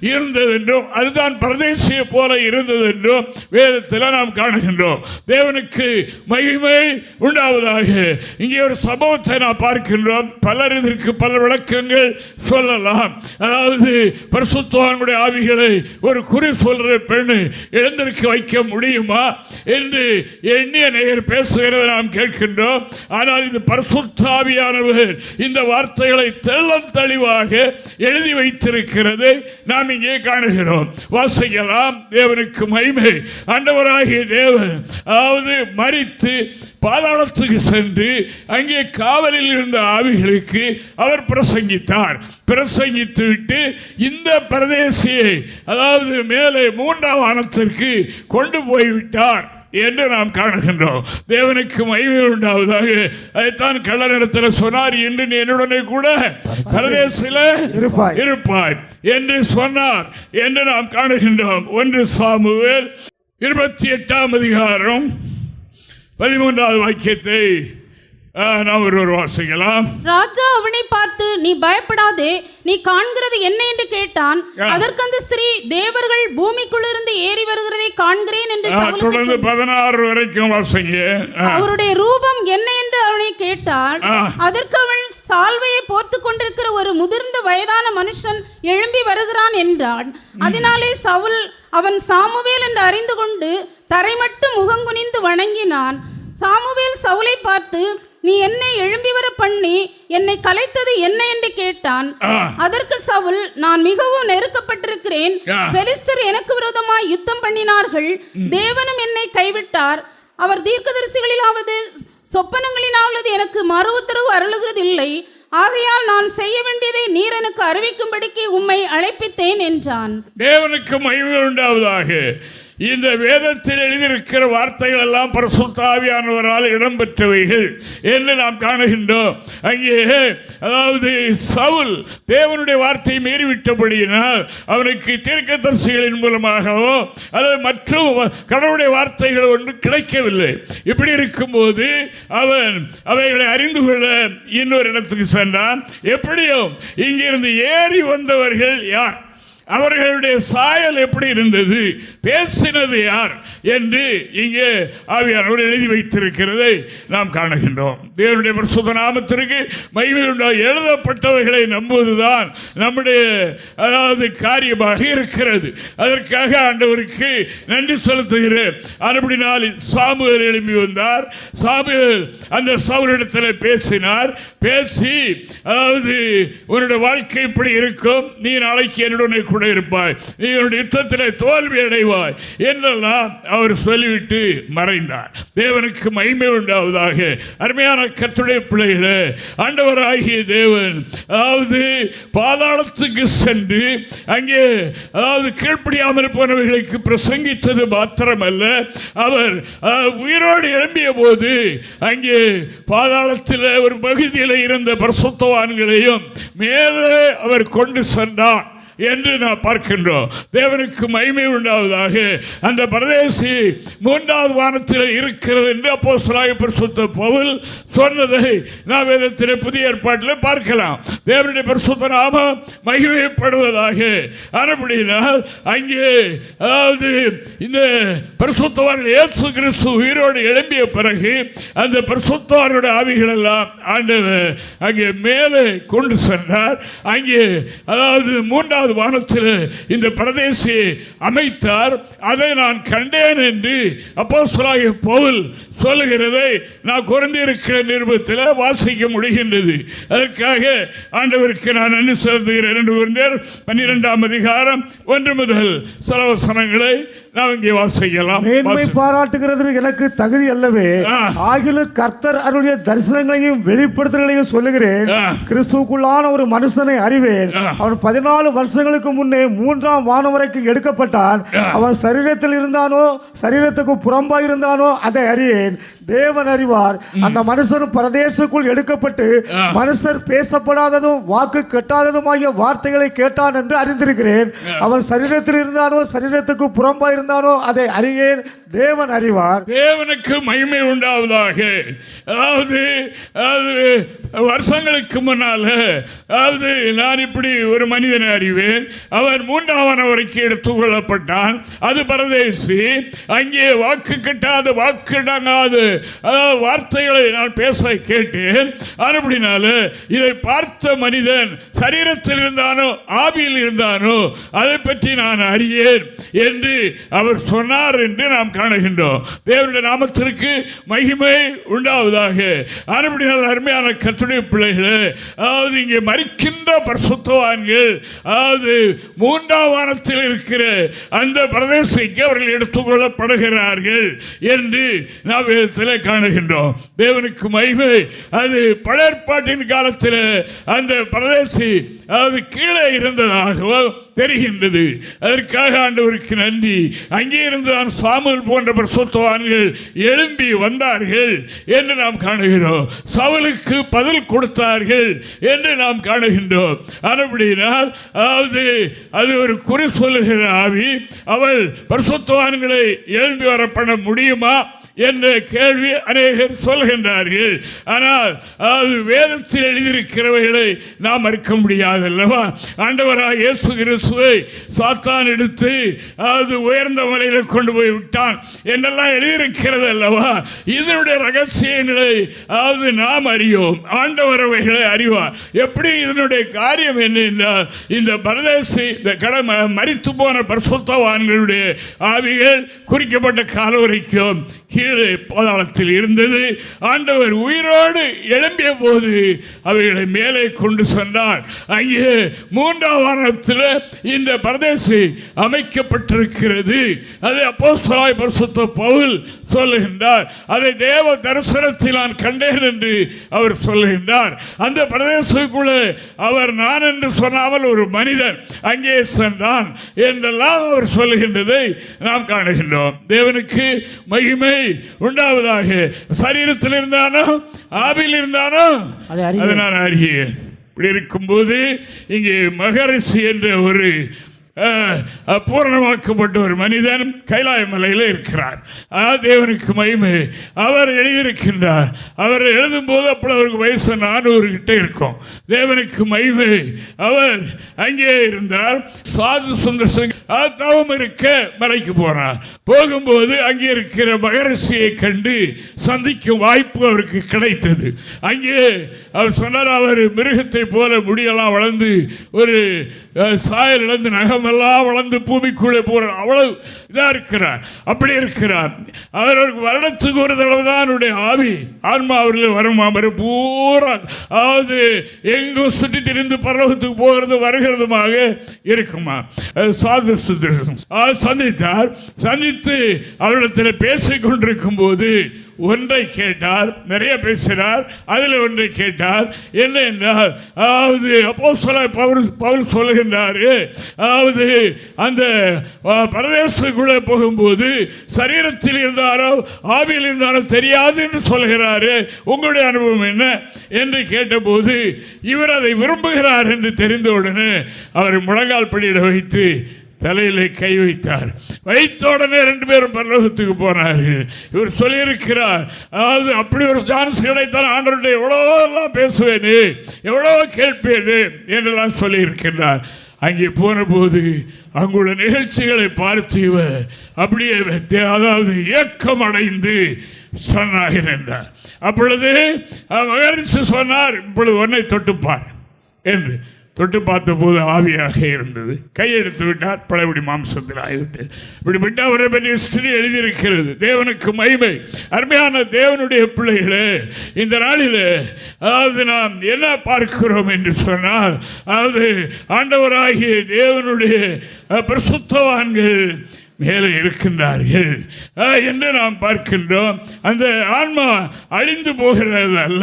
இருந்தது என்றும் அதுதான் பரதேசியை போல இருந்தது என்றும் வேதத்தில் நாம் காணுகின்றோம். தேவனுக்கு மகிமை உண்டாவதாக. இங்கே ஒரு சம்பவத்தை நாம் பார்க்கின்றோம். பலர் இதற்கு பல விளக்கங்கள் சொல்லலாம். அதாவது பரிசுத்தவான்களுடைய ஆவிகளை ஒரு குறி சொல்ற பெண்ணு எழுந்திருக்க வைக்க முடியுமா என்று எண்ணிய நேயர் பேசுகிறதை நாம் கேட்கின்றோம். ஆனால் இது பரிசுத்த ஆவியானவர் இந்த வார்த்தைகளை தெள்ளத் தெளிவாக எழுதி வைத்திருக்கிறது நாம் இங்கே காணுகிறோம். வாசிக்கலாம். தேவனுக்கு மகிமை. ஆண்டவராகிய தேவன் அதாவது மரித்து பாதாளத்துக்கு சென்று அங்கே காவலில் இருந்த ஆவிகளுக்கு அவர் பிரசங்கித்தார். பிரசங்கித்து விட்டு இந்த பிரதேசியை அதாவது மேலே 3ஆம் வானத்திற்கு கொண்டு போய்விட்டார் என்று நாம் காணுகின்றோம். தேவனுக்கு மகிமை உண்டாவதாக. அதைத்தான் கள்ளனிடத்தில் சொன்னார், இன்று நீ என்னுடனே கூட பரதேசிலே இருப்பாய் என்று சொன்னார் என்று நாம் காணுகின்றோம். 1 சாமுவேல் 28ஆம் அதிகாரம் 13வது வாக்கியத்தை நாம் ஒருவர் வாசிக்கலாம். ராஜா அவனை பார்த்து, நீ பயப்படாதே, நீ காண்கிறது என்ன என்று கேட்டான். அதற்கு அந்த ஸ்திரீ, தேவர்கள் பூமிக்குள்ளிருந்து ஏறி வருகிறதை காண்கிறேன் என்று தொடர்ந்து 16 வரைக்கும் வாசிங்க. அவருடைய ரூபம் என்ன என்று அவனை கேட்டாள். அதற்கு அவள், சால்வையை போர்த்து கொண்டிருக்கிற ஒரு முதிர்ந்த வயதான மனுஷன் எழும்பி வருகிறான் என்றான். அதனாலே சவுல் அவன் சாமுவேல் என்று அறிந்து கொண்டு தரை மட்டும் முகங்குனிந்து வணங்கினான். சாமுவேல் சவுலை பார்த்து, நீ என்னை எழும்பி வர பண்ணி என்னை கலைத்தது என்ன என்று கேட்டான். அதற்கு சவுல், நான் மிகவும் நெருக்கப்பட்டிருக்கிறேன். பெலிஸ்தர் எனக்கு விரோதமாய் யுத்தம் பண்ணினார்கள். தேவனும் என்னை கைவிட்டார். அவர் தீர்க்கதரிசிகளிலாவது சொப்பனங்களினாவது எனக்கு மறு உத்தரவு அருளுகிறதில்லை. ஆகையால் நான் செய்ய வேண்டியதை நீர் எனக்கு அறிவிக்கும்படிக்கு உம்மை அழைப்பித்தேன் என்றான். தேவனுக்கு மகிமை உண்டாவதாக. இந்த வேதத்தில் எழுதியிருக்கிற வார்த்தைகள் எல்லாம் பரிசுத்த ஆவியானவரால் இடம்பெற்றவைகள் என்று நாம் காணுகின்றோம். அங்கே அதாவது சவுல் தேவனுடைய வார்த்தையை மீறிவிட்டபடியினால் அவனுக்கு தீர்க்கதரிசிகளின் மூலமாகவோ அல்லது மற்றும் கடவுளுடைய வார்த்தைகள் ஒன்று கிடைக்கவில்லை. இப்படி இருக்கும்போது அவன் அவைகளை அறிந்து கொள்ள இன்னொரு இடத்துக்கு சென்றான். எப்படியும் இங்கிருந்து ஏறி வந்தவர்கள் யார், அவர்களுடைய சாயல் எப்படி இருந்தது, பேசினது யார் என்று இங்கே ஆவியானவர் எழுதி வைத்திருக்கிறதை நாம் காணுகின்றோம். தேவனுடைய பரிசுத்த நாமத்திற்கு மகிமை உண்டாக. எழுதப்பட்டவைகளை நம்புவதுதான் நம்முடைய அதாவது காரியமாக இருக்கிறது. அதற்காக ஆண்டவருக்கு நன்றி செலுத்துகிறேன். அப்படினால் சாமுவேல் எழும்பி வந்தார். சாமுவேல் அந்த சவுலிடத்தில் பேசினார். பேசி அதாவது உன்னுடைய வாழ்க்கை இப்படி இருக்கும், நீ நாளைக்கு என்னுடனே கூட இருப்பாய், நீ என்னுடைய யுத்தத்தில் தோல்வி அடைவாய் என்றெல்லாம் அவர் சொல்லிவிட்டு மறைந்தார். தேவனுக்கு மகிமை உண்டாவதாக. அருமையான கர்த்தருடைய பிள்ளைகளே, ஆண்டவராகிய தேவன் அதாவது பாதாளத்துக்கு சென்று அங்கே அதாவது கீழ்ப்படியாமல் போனவர்களுக்கு பிரசங்கித்தது மாத்திரமல்ல, அவர் உயிரோடு எழும்பிய போது அங்கே பாதாளத்தில் ஒரு பகுதியில் இருந்த பரிசுத்தவான்களையும் மேலே அவர் கொண்டு சென்றார் என்று நாம் பார்க்கின்றோம். தேவனுக்கு மகிமை உண்டாவதாக. அந்த பிரதேசி 3வது வானத்தில் இருக்கிறது என்று அப்போஸ்தலனாகிய பரிசுத்த பவுல் சொன்னதை நாம் வேதத்திலே புதிய ஏற்பாட்டில் பார்க்கலாம். தேவனுடைய பரிசுத்த நாமம் மகிமைப்படுவதாக. அப்படினால் அங்கே அதாவது இந்த பரிசுத்தவான்கள் இயேசு கிறிஸ்து உயிரோடு எழும்பிய பிறகு அந்த பரிசுத்தவான்களுடைய ஆவிகள் எல்லாம் ஆண்டவர் அங்கே மேலே கொண்டு சென்றார். அங்கே அதாவது 3வது வானத்தில் இந்த பிரதேசியை அமைத்தார். அதை நான் கண்டேன் என்று அப்போஸ்தலனாகிய பவுல் சொல்லுகிறதை நான் கொரிந்தியருக்கிற நிருபத்தில் வாசிக்க முடிகின்றது. அதற்காக ஆண்டவருக்கு நான் நன்றி செலுத்துகிறேன். 2 கொரிந்தியர் 12ஆம் அதிகாரம் 1 முதல் சில வசனங்களை நாம் இங்கே வாசிக்கலாம். மேன்மை பாராட்டுகிறது எனக்கு தகுதி அல்லவே, ஆகிலும் கர்த்தர் அவருடைய தரிசனங்களையும் வெளிப்படுத்தலையும் சொல்லுகிறேன். கிறிஸ்துவுக்குள்ளான ஒரு மனுஷனை அறிவேன். அவன் 14 வருஷங்களுக்கு முன்னே 3ஆம் வானம் வரைக்கும் எடுக்கப்பட்டான். அவன் சரீரத்தில் இருந்தானோ சரீரத்துக்கு புறம்பாக இருந்தானோ அதை அறியேன். தேவன் அறிவார். அந்த மனுஷன் பரதேசக்குள் எடுக்கப்பட்டு மனுஷர் பேசப்படாததும் வாக்கு கெட்டாததுமாகிய வார்த்தைகளை கேட்டான் என்று அறிந்திருக்கிறேன். அவன் சரீரத்தில் இருந்தானோ சரீரத்துக்கு புறம்பாக இருந்தானோ அதை அறியேன். தேவன் அறிவார். தேவனுக்கு மகிமை உண்டாவதாக. அதாவது வருஷங்களுக்கு முன்னால அதாவது நான் இப்படி ஒரு மனிதனை அறிவேன். அவன் 3ஆம் வானம் வரைக்கும் எடுத்துக்கொள்ளப்பட்டான். அது பரதேசி. அங்கே வாக்கு கட்டாத வாக்கு அடங்காது வார்த்தைகளை நான் பேச கேட்டேன். அப்படினால இதை பார்த்த மனிதன் சரீரத்தில் இருந்தானோ ஆவியில் இருந்தானோ அதை பற்றி நான் அறியேன் என்று அவர் சொன்னார் என்று நாம் காணுகின்றோம். தேவனுடைய நாமத்திற்கு மகிமை உண்டாவதாக. அப்படினால் அருமையான கர்த்தருடைய பிள்ளைகளே, அதாவது இங்கே மரிக்கின்ற பரிசுத்தவான்கள் அதாவது 3ஆம் வானத்தில் இருக்கிற அந்த பிரதேசத்துக்கு அவர்கள் எடுத்துக்கொள்ளப்படுகிறார்கள் என்று நாம் வேதத்தில் காணுகின்றோம். தேவனுக்கு மகிமை. அது பழைய ஏற்பாட்டின் காலத்தில் அந்த பிரதேசி அதாவது கீழே இருந்ததாகவும் தெரிகின்றது. அதற்காக ஆண்டவருக்கு நன்றி. அங்கே இருந்து தான் சாமுவேல் போன்ற பரிசுத்தவான்கள் எழும்பி வந்தார்கள் என்று நாம் காணுகிறோம். சவுலுக்கு பதில் கொடுத்தார்கள் என்று நாம் காணுகின்றோம். அப்படினால் அதாவது அது ஒரு குறி சொல்லுகிற ஆவி. அவள் பரிசுத்தவான்களை எழும்பி வர பண்ண முடியுமா என்ற கேள்வி அநேகர் சொல்கின்றார்கள். ஆனால் அது வேதத்தில் எழுதியிருக்கிறவைகளை நாம் மறுக்க முடியாது அல்லவா? ஆண்டவராக இயேசு கிறிஸ்துவை சாத்தான் எடுத்து அது உயர்ந்த மலையில் கொண்டு போய் விட்டான் என்றெல்லாம் எழுதியிருக்கிறது அல்லவா? இதனுடைய ரகசியங்களை அது நாம் அறியோம், ஆண்டவர் அவைகளை அறிவார். எப்படி இதனுடைய காரியம் என்ன என்றால், இந்த பரதேசி இந்த மரித்து போன பரிசுத்தவான்களுடைய ஆவிகள் குறிக்கப்பட்ட காலம் வரைக்கும் கீழே பாதாளத்தில் இருந்தது. ஆண்டவர் உயிரோடு எழும்பிய போது அவைகளை மேலே கொண்டு சென்றார். அங்கே 3ஆம் வானத்தில் இந்த பரதேசி அமைக்கப்பட்டிருக்கிறது. அதை அப்போஸ்தலனாகிய பரிசுத்த பவுல் சொல்லுகின்றார். அதை தேவ தரிசனத்தில் நான் கண்டேன் என்று அவர் சொல்லுகின்றார். அந்த பிரதேசத்துக்குள்ளே அவர் நான் என்று சொன்னாமல் ஒரு மனிதன் அங்கே சென்றான் என்றெல்லாம் அவர் சொல்லுகின்றதை நாம் காணுகின்றோம். தேவனுக்கு மகிமை உண்டாவதாக. சரீரத்தில் இருந்தானோ ஆவியில் இருந்தானோ அதை நான் அறியேன். இப்படி இருக்கும்போது இங்கே மகரிஷி என்ற ஒரு பூரணமாக்கப்பட்ட ஒரு மனிதன் கைலாய மலையில் இருக்கிறார். தேவனுக்கு மகிமை. அவர் எழுதியிருக்கின்றார். அவர் எழுதும் போது அப்படி அவருக்கு வயசு 400 கிட்ட இருக்கும். தேவனுக்கு மகிமை. அவர் அங்கே இருந்தார். சாது சுந்தர் சிங் தவம் இருக்க மலைக்கு போனார். போகும்போது அங்கே இருக்கிற மகரிஷியை கண்டு சந்திக்கும் வாய்ப்பு அவருக்கு கிடைத்தது. அங்கே அவர் சொன்னார், அவர் மிருகத்தை போல முடியெல்லாம் வளர்ந்து ஒரு சாயல் இழந்து நகமெல்லாம் வளர்ந்து பூமிக்குள்ளே போற அவ்வளவு இதா இருக்கிறார். அப்படி இருக்கிறார். அவருக்கு வருடத்துக்கு ஒரு தடவை தான் அவருடைய ஆன்மா அவர்கள் வருமா பூரா, அதாவது எங்கும் சுற்றி திரிந்து பரலோகத்துக்கு போகிறது வருகிறதுமாக இருக்குமா. சாது சந்தித்தார். சந்தித்து அவரிடத்தில் பேசிக் கொண்டிருக்கும் போது ஒன்றை கேட்டார். நிறைய பேசினார். அதில் ஒன்றை கேட்டார். என்ன என்றால், அதாவது அப்போஸ்தலனாகிய பவுல் சொல்லுகின்றார், அதாவது அந்த பரதேசத்துக்குள்ளே போகும்போது சரீரத்தில் இருந்தாரோ ஆவியில் இருந்தாரோ தெரியாது என்று சொல்கிறாரு. உங்களுடைய அனுபவம் என்ன என்று கேட்டபோது இவர் அதை விரும்புகிறார் என்று தெரிந்தவுடனே அவர் முழங்கால் படியிட வைத்து தலையிலே கை வைத்தார். வைத்த உடனே 2 பேரும் பரலோகத்துக்கு போனார்கள். இவர் சொல்லியிருக்கிறார், அதாவது அப்படி ஒரு சான்ஸ் கிடைத்தால் ஆண்டவருடைய எவ்வளோலாம் பேசுவேனே, எவ்வளோ கேட்பேனே என்றெல்லாம் சொல்லியிருக்கிறார். அங்கே போன போது அங்குள்ள நிகழ்ச்சிகளை பார்த்து இவர் அப்படியே அதாவது ஏக்கம் அடைந்து சொன்னார் என்றார். அப்பொழுது மகரிஷி சொன்னார், இப்பொழுது ஒன்றை தொட்டுப்பார் என்று. தொட்டு பார்த்த போது ஆவியாக இருந்தது. கையெடுத்து விட்டார். பழையபடி மாம்சத்தில் ஆகிவிட்டு இப்படிப்பட்ட அவரை பற்றி ஹிஸ்டரி எழுதியிருக்கிறது. தேவனுக்கு மகிமை. அருமையான தேவனுடைய பிள்ளைகளே, இந்த நாளில் அதாவது நாம் என்ன பார்க்கிறோம் என்று சொன்னால், அதாவது ஆண்டவராகிய தேவனுடைய பரிசுத்தவான்கள் மேலே இருக்கின்றார்கள் என்று நாம் பார்க்கின்றோம். அந்த ஆன்மா அழிந்து போகிறது அல்ல.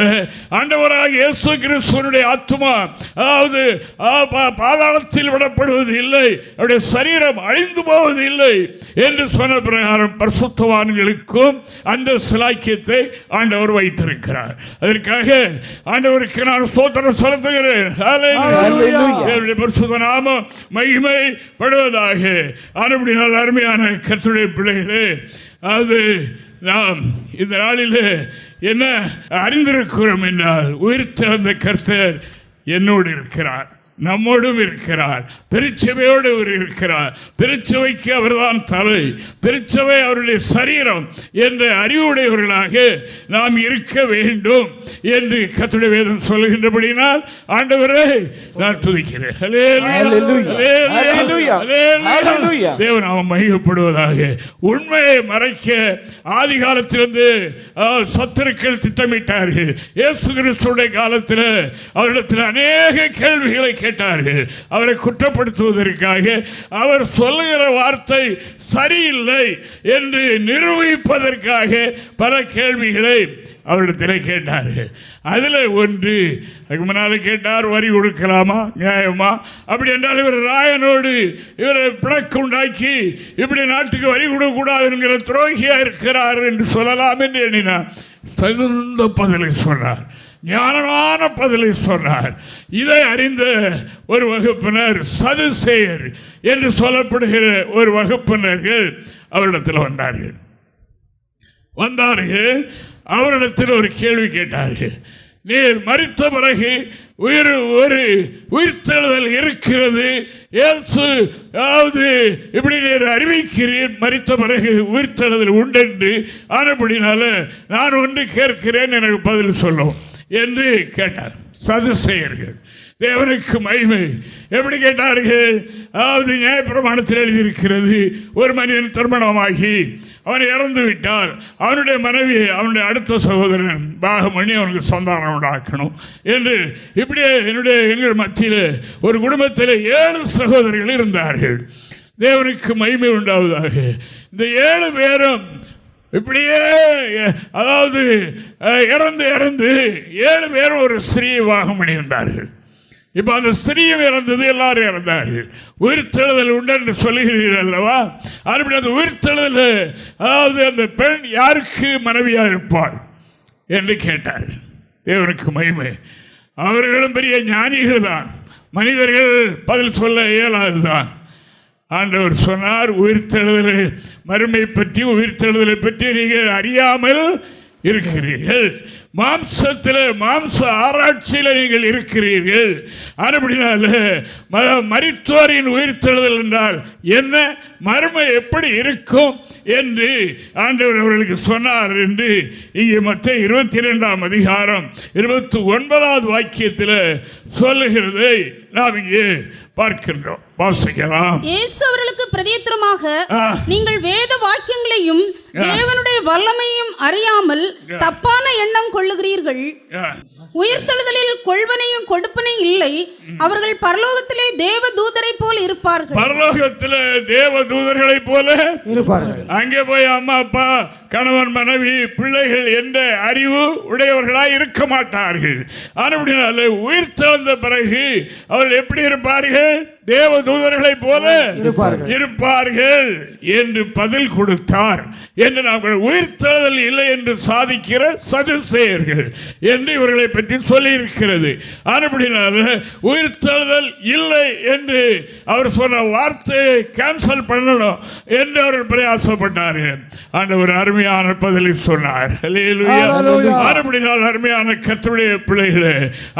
ஆண்டவராக இயேசு கிறிஸ்துவினுடைய ஆத்மா அதாவது பாதாளத்தில் விடப்படுவது இல்லை, அவருடைய சரீரம் அழிந்து போவது இல்லை என்று சொன்ன பிரகாரம் பரிசுத்தவான்களுக்கும் அந்த சிலாக்கியத்தை ஆண்டவர் வைத்திருக்கிறார். அதற்காக ஆண்டவருக்கு நான் ஸ்தோத்திரம் செலுத்துகிறேன். பரிசுத்த நாமம் மகிமைப்படுவதாக. ஆனபடியால் அருமையான கர்த்தருடைய பிள்ளைகளே, அது நாம் இந்த நாளில் என்ன அறிந்திருக்கிறோம் என்றால், உயிர்த்தெழுந்த கர்த்தர் என்னோடு இருக்கிறார், நம்மோடும் இருக்கிறார். திருச்சபையோடு அவர் இருக்கிறார். திருச்சபைக்கு அவர்தான் தலை, திருச்சபை அவருடைய சரீரம் என்ற அறிவுடையவர்களாக நாம் இருக்க வேண்டும் என்று கர்த்தருடைய வேதம் சொல்லுகின்றபடினால் ஆண்டவரே நான் துதிக்கிறேன். தேவன் அவன் மகிமைப்படுவதாக. உண்மையை மறைக்க ஆதி காலத்திலிருந்து சத்துருக்கள் திட்டமிட்டார்கள். இயேசு கிறிஸ்துடைய காலத்தில் அவரிடத்தில் அநேக கேள்விகளை கேட்டார்கள். அவரை குற்றப்படுத்துவதற்காக அவர் சொல்லுகிற வார்த்தை சரியில்லை என்று நிரூபிப்பதற்காக பல கேள்விகளை அவரிடத்தில் கேட்டார்கள். அதில் ஒன்று, அதுக்கு முன்னால் கேட்டார், வரி கொடுக்கலாமா, நியாயமா? அப்படி என்றால் இவர் ராயனோடு இவரை பிணக்கு உண்டாக்கி இப்படி நாட்டுக்கு வரி கொடுக்கக்கூடாது என்கிற துரோகியாக இருக்கிறார் என்று சொல்லலாம் என்று எண்ணினார். தகுந்த பதிலை சொன்னார், ஞானமான பதிலை சொன்னார். இதை அறிந்த ஒரு வகுப்பினர், சதுசேயர் என்று சொல்லப்படுகிற ஒரு வகுப்பினர்கள் அவரிடத்தில் வந்தார்கள். வந்தார்கள். அவரிடத்தில் ஒரு கேள்வி கேட்டார்கள். நீர் மரித்த பிறகு ஒரு உயிர்த்தெழுதல் இருக்கிறது, இயேசு அதாவது இப்படி நீர் அறிவிக்கிறீர், மரித்த பிறகு உயிர்த்தெழுதல் உண்டென்று. ஆனபடினால நான் ஒன்று கேட்கிறேன், எனக்கு பதில் சொல்லும் என்று கேட்டார். சதுசேயர்கள். தேவனுக்கு மகிமை. எப்படி கேட்டார்கள்? அதாவது நியாயப்பிரமாணத்தில் எழுதியிருக்கிறது, ஒரு மனிதன் திருமணமாகி அவன் இறந்து விட்டால் அவனுடைய மனைவி அவனுடைய அடுத்த சகோதரன் பாகம் பண்ணி அவனுக்கு சந்தானம் உண்டாக்கணும் என்று. இப்படியே எங்கள் மத்தியில் ஒரு குடும்பத்தில் 7 சகோதரர்கள் இருந்தார்கள். தேவனுக்கு மகிமை உண்டாவதாக. இந்த 7 பேரும் இப்படியே அதாவது இறந்து 7 பேரும் ஒரு ஸ்திரீயை வாகம் பண்ணியிருந்தார்கள். இப்போ அந்த ஸ்திரீயும் இறந்தது, எல்லாரும் இறந்தார்கள். உயிர்த்தெழுதல் உண்டு என்று சொல்லுகிறீர்கள் அல்லவா? அப்படி அந்த உயிர்த்தெழுதல் அதாவது அந்த பெண் யாருக்கு மனைவியாக இருப்பாள் என்று கேட்டார். தேவனுக்கு மகிமை. அவர்களும் பெரிய ஞானிகள் தான், மனிதர்கள் பதில் சொல்ல இயலாதுதான். ஆண்டவர் சொன்னார், உயிர்த்தெழுதல் மறுமை பற்றி உயிர்த்தெழுதலை பற்றி நீங்கள் அறியாமல் இருக்கிறீர்கள், மாம்ச ஆராய்ச்சியில் நீங்கள் இருக்கிறீர்கள். அப்படினால மரித்தோரின் உயிர்த்தெழுதல் என்றால் என்ன, மர்ம எப்படி இருக்கும் என்று ஆண்டவர் அவர்களுக்கு சொன்னார் என்று இங்கே மத்தேயு 22ஆம் அதிகாரம் 29வது வாக்கியத்தில் சொல்லுகிறதை நாம் இங்கே பார்க்கின்றோம். வாசிக்கலாம். இயேசு அவர்களுக்கு பிரதியுத்தரமாக, நீங்கள் வேத வாக்கியங்களையும் தேவனுடைய வல்லமையும் அறியாமல் தப்பான எண்ணம் கொள்ளுகிறீர்கள். உயிர்த்தெழுதலில் கொள்வனையும் கொடுப்பனையும் இல்லை. அவர்கள் பரலோகத்திலே தேவ தூதரை போல இருப்பார்கள். பரலோகத்திலே தேவ தூதர்களை போல இருப்பார்கள். அங்கே போய் அம்மா அப்பா கணவன் மனைவி பிள்ளைகள் என்ற அறிவு உடையவர்களாய் இருக்க மாட்டார்கள். ஆனால் உயிர்த்தெழுந்த பிறகு அவர்கள் எப்படி இருப்பார்கள்? தேவ தூதர்களை போல இருப்பார்கள் என்று பதில் கொடுத்தார். என்று நாங்கள் உயிர்த்தெழுதல் இல்லை என்று சாதிக்கிற சதுசேயர்கள் என்று இவர்களை பற்றி சொல்லி இருக்கிறது. அப்படினால உயிர்த்தெழுதல் இல்லை என்று அவர் சொன்ன வார்த்தையை கேன்சல் பண்ணணும் என்று அவர்கள் பிரயாசப்பட்டார்கள். ஆண்டவர் அருமையான பதிலை சொன்னார். அப்படினால் அருமையான கர்த்தருடைய பிள்ளைகளே,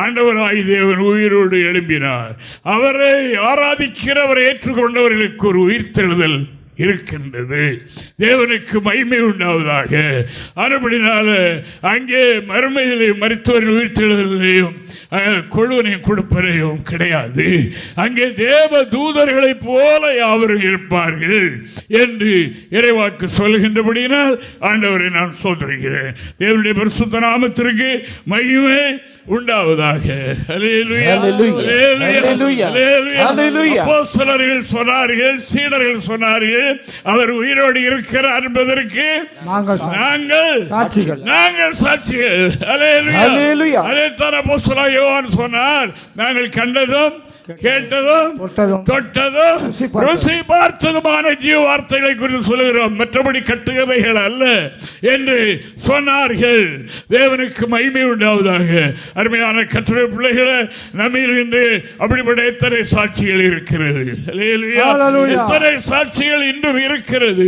ஆண்டவராய் தேவன் உயிரோடு எழும்பினார். அவரை ஆராதிக்கிறவரை ஏற்றுக்கொண்டவர்களுக்கு ஒரு உயிர்த்தெழுதல் இருக்கின்றது. தேவனுக்கு மகிமை உண்டாவதாக. அதுபடினால அங்கே மறுமையிலே மரித்தோரின் உயிர்த்தெழுதலையும் கொழுவனையும் கொடுப்பதையும் கிடையாது. அங்கே தேவ தூதர்களை போல யாவரும் இருப்பார்கள் என்று இறைவாக்கு சொல்கின்றபடியினால் ஆண்டவரை நான் சோதரிக்கிறேன். தேவனுடைய பரிசுத்த நாமத்திற்கு மகிமை உண்டாவதாக. அப்போஸ்தலர்கள் சொன்னார்கள், சீடர்கள் சொன்னார்கள், அவர் உயிரோடு இருக்கிறார் என்பதற்கு நாங்கள் சாட்சிகள். அதைத்தான் அப்போஸ்தலர் யோவான் சொன்னார், நாங்கள் கண்டதும் கேட்டதும் தொட்டதும் ருசி பார்த்ததுமான ஜீவ வார்த்தைகளை குறித்து சொல்லுகிறோம், மற்றபடி கட்டுக்கதைகள் அல்ல என்று சொன்னார்கள். தேவனுக்கு மகிமை உண்டாவதாக. அருமையான கர்த்தருடைய பிள்ளைகளை, நம்மில் இன்று அப்படிப்பட்ட எத்தனை சாட்சிகள் இருக்கிறது. எத்தனை சாட்சிகள் இன்றும் இருக்கிறது.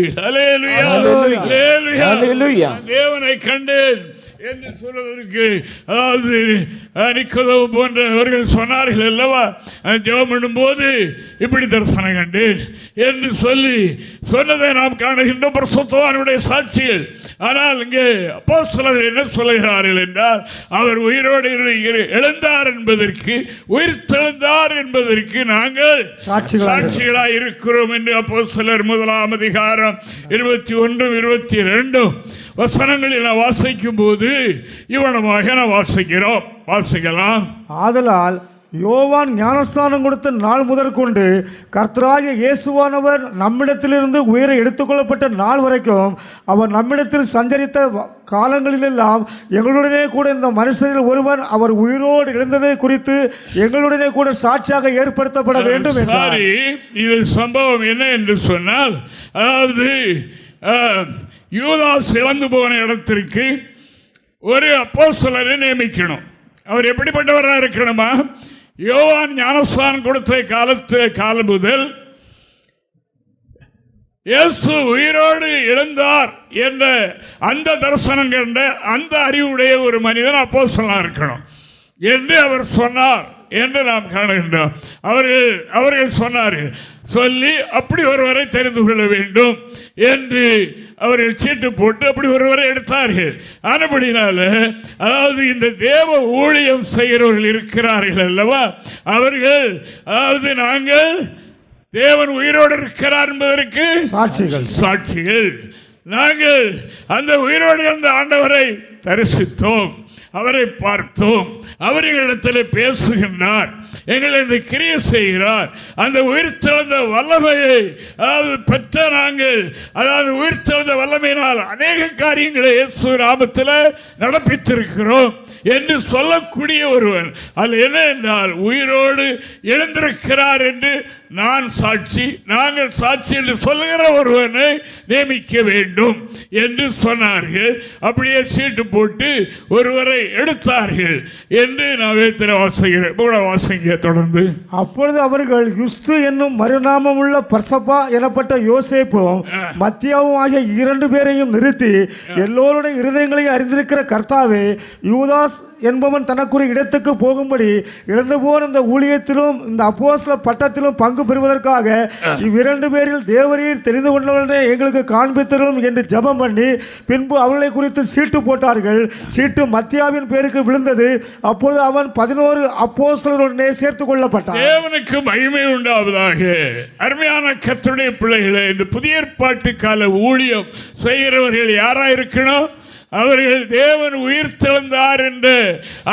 தேவனை கண்டேன் என்று சொல்வதற்கு, அதாவது நிக்கோதேமு போன்றவர்கள் சொன்னார்கள் அல்லவா, ஜெபம் பண்ணும்போது இப்படி தரிசனம் கண்டேன் என்று சொல்லி சொன்னதை நாம் காணுகின்ற பரிசுத்தவானுடைய சாட்சிகள். ஆனால் இங்கே அப்போஸ்தலர்கள் என்ன சொல்லுகிறார்கள் என்றால், அவர் உயிரோடு எழுந்தார் என்பதற்கு, உயிர் தெழுந்தார் என்பதற்கு நாங்கள் சாட்சிகளாக இருக்கிறோம் என்று அப்போஸ்தலர் 1ஆம் அதிகாரம் 21, 22 வசனங்களில் நான் வாசிக்கும் போது இவனமாக நான் வாசிக்கலாம். ஆதலால் யோவான் ஞானஸ்தானம் கொடுத்த நாள் முதற்கொண்டு கர்த்தராகிய இயேசுவானவர் நம்மிடத்திலிருந்து உயிரை எடுத்துக்கொள்ளப்பட்ட நாள் வரைக்கும் அவர் நம்மிடத்தில் சஞ்சரித்த காலங்களிலெல்லாம் எங்களுடனே கூட இந்த மனுஷரில் ஒருவன் அவர் உயிரோடு எழுந்ததை குறித்து எங்களுடனே கூட சாட்சியாக ஏற்படுத்தப்பட வேண்டும் என்றார். இது சம்பவம் என்ன என்று சொன்னால், அதாவது யூதாஸ் இழந்து போன இடத்திற்கு ஒரு அப்போஸ்தலரை நியமிக்கணும். அவர் எப்படிப்பட்டவராக இருக்கணுமா? யோவான் ஞானஸ்தானம் கொடுத்த காலம் முதல் இயேசு உயிரோடு எழுந்தார் என்ற அந்த தரிசனம் கண்ட அந்த அறிவுடைய ஒரு மனிதன் அப்போஸ்தலனாக இருக்கணும் என்று அவர் சொன்னார் என்று நாம் காணுகின்றோம். அவர்கள் சொன்னார்கள். சொல்லி அப்படி ஒருவரை தெரிந்து கொள்ள வேண்டும் என்று அவர்கள் சீட்டு போட்டு அப்படி ஒருவரை எடுத்தார்கள். ஆனபடினால அதாவது இந்த தேவ ஊழியம் செய்கிறவர்கள் இருக்கிறார்கள் அல்லவா, அவர்கள் அதாவது நாங்கள் தேவன் உயிரோடு இருக்கிறார் என்பதற்கு சாட்சிகள். நாங்கள் அந்த உயிரோடு இருந்த ஆண்டவரை தரிசித்தோம், அவரை பார்த்தோம், அவர் எங்களிடத்தில் பேசுகின்றார், எங்களை இந்த கிரியை செய்கிறார். அந்த உயிர்த்தெழுந்த வல்லமையை அதாவது பெற்ற நாங்கள் அதாவது உயிர்த்தெழுந்த வல்லமையினால் அநேக காரியங்களை இயேசு நாமத்தில் நடப்பித்திருக்கிறோம் என்று சொல்லக்கூடிய ஒருவன் அது என்ன என்றால் உயிரோடு எழுந்திருக்கிறார் என்று நான் சாட்சி, நாங்கள் சாட்சி என்று சொல்லுகிற ஒருவனை நியமிக்க வேண்டும் என்று சொன்னார்கள். அப்படியே சீட்டு போட்டு ஒருவரை எடுத்தார்கள் என்று நான் வேதத்தில் வாசிங்க தொடர்ந்து. அப்பொழுது அவர்கள் யுஸ்து என்னும் மறுநாமம் உள்ள பர்சபா எனப்பட்ட யோசேப்பும் மத்தியாவும் ஆகிய 2 பேரையும் நிறுத்தி எல்லோருடைய இருதயங்களையும் அறிந்திருக்கிற கர்த்தாவே, யூதாஸ் என்பவன் தனக்குரிய இடத்துக்கு போகும்படி இழந்து போன இந்த ஊழியத்திலும் இந்த அப்போஸ்தல பட்டத்திலும் பங்கு பெறுவதற்காக 2 பேரில் தேவரீர் தெரிந்து கொண்டவர்களே எங்களுக்கு காண்பித்தரும் என்று ஜெபம் பண்ணி பின்பு அவர்களை குறித்து சீட்டு போட்டார்கள். சீட்டு மத்தியாவின் பேருக்கு விழுந்தது. அப்பொழுது அவன் 11 அப்போஸ்தலருடனே சேர்த்துக் கொள்ளப்பட்டான். தேவனுக்கு மகிமை உண்டாவதாக. அருமையான கர்த்தருடைய பிள்ளைகளே, இந்த புதிய ஏற்பாட்டு கால ஊழியம் செய்கிறவர்கள் யாரா இருக்கணும்? அவர்கள் தேவன் உயிர்த்தெழுந்தார் என்று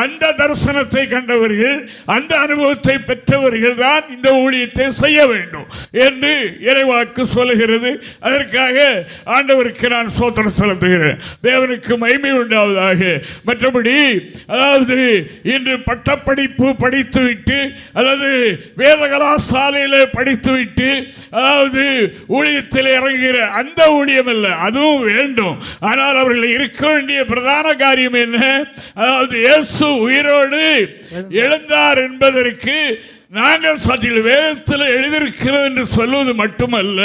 அந்த தரிசனத்தை கண்டவர்கள், அந்த அனுபவத்தை பெற்றவர்கள் தான் இந்த ஊழியத்தை செய்ய வேண்டும் என்று இறைவாக்கு சொல்லுகிறது. அதற்காக ஆண்டவருக்கு நான் ஸ்தோத்திரம் செலுத்துகிறேன். தேவனுக்கு மகிமை உண்டாவதாக. மற்றபடி அதாவது இன்று பட்டப்படிப்பு படித்துவிட்டு அல்லது வேத கலாசாலையில் படித்துவிட்டு அதாவது ஊழியத்தில் இறங்குகிற அந்த ஊழியம் அல்ல, அதுவும் வேண்டும். ஆனால் அவர்கள் இருக்க வேண்டிய பிரதான காரியம் என்ன? அதாவது இயேசு உயிரோடு எழுந்தார் என்பதற்கு நாங்கள் சாட்சிகள் வேதத்தில் எழுதியிருக்கிறது என்று சொல்வது மட்டுமல்ல,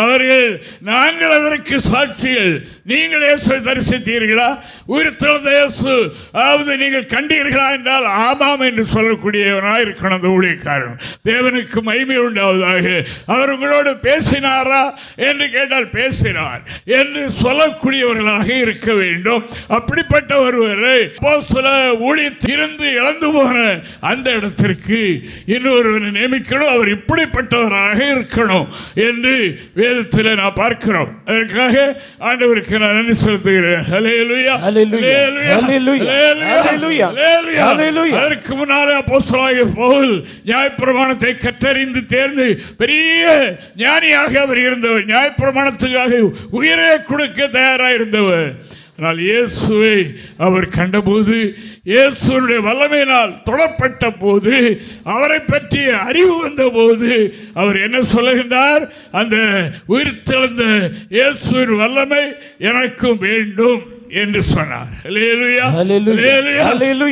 அவர்கள் நாங்கள் அதற்கு சாட்சிகள். நீங்கள் இயேசுவை தரிசித்தீர்களா? உயிர்த்தெழுந்த இயேசு அதாவது நீங்கள் கண்டீர்களா என்றால் ஆமாம் என்று சொல்லக்கூடியவனாக இருக்கணும் அந்த ஊழியக்காரன். தேவனுக்கு மகிமை உண்டாவதாக. அவர் உங்களோடு பேசினாரா என்று கேட்டால் பேசினார் என்று சொல்லக்கூடியவர்களாக இருக்க வேண்டும். அப்படிப்பட்ட ஒருவரை அப்போஸ்தல ஊழியத்தில் இருந்து இழந்து போன அந்த இடத்திற்கு இன்னொருவரை நியமிக்கணும். அவர் இப்படிப்பட்டவராக இருக்கணும் என்று வேதத்தில் நான் பார்க்கிறோம். அதற்காக ஆண்டவருக்கு நான் நன்றி செலுத்துகிறேன். ஹல்லேலூயா, ஹல்லேலூயா, ஹல்லேலூயா, ஹல்லேலூயா. அதற்கு முன்னாலே அப்போஸ்தலனாகிய பவுல் நியாயப்பிரமாணத்தை கற்றறிந்து தேர்ந்து பெரிய ஞானியாக அவர் இருந்தவர். நியாயப்பிரமாணத்துக்காக உயிரை கொடுக்க தயாராக இருந்தவர். ஆனால் இயேசுவை அவர் கண்டபோது, இயேசுடைய வல்லமையினால் தொடப்பட்ட போது, அவரை பற்றிய அறிவு வந்த போது அவர் என்ன சொல்லுகின்றார்? அந்த உயிர்த்தெழுந்த இயேசுவின் வல்லமை எனக்கும் வேண்டும் என்று சொன்னார்.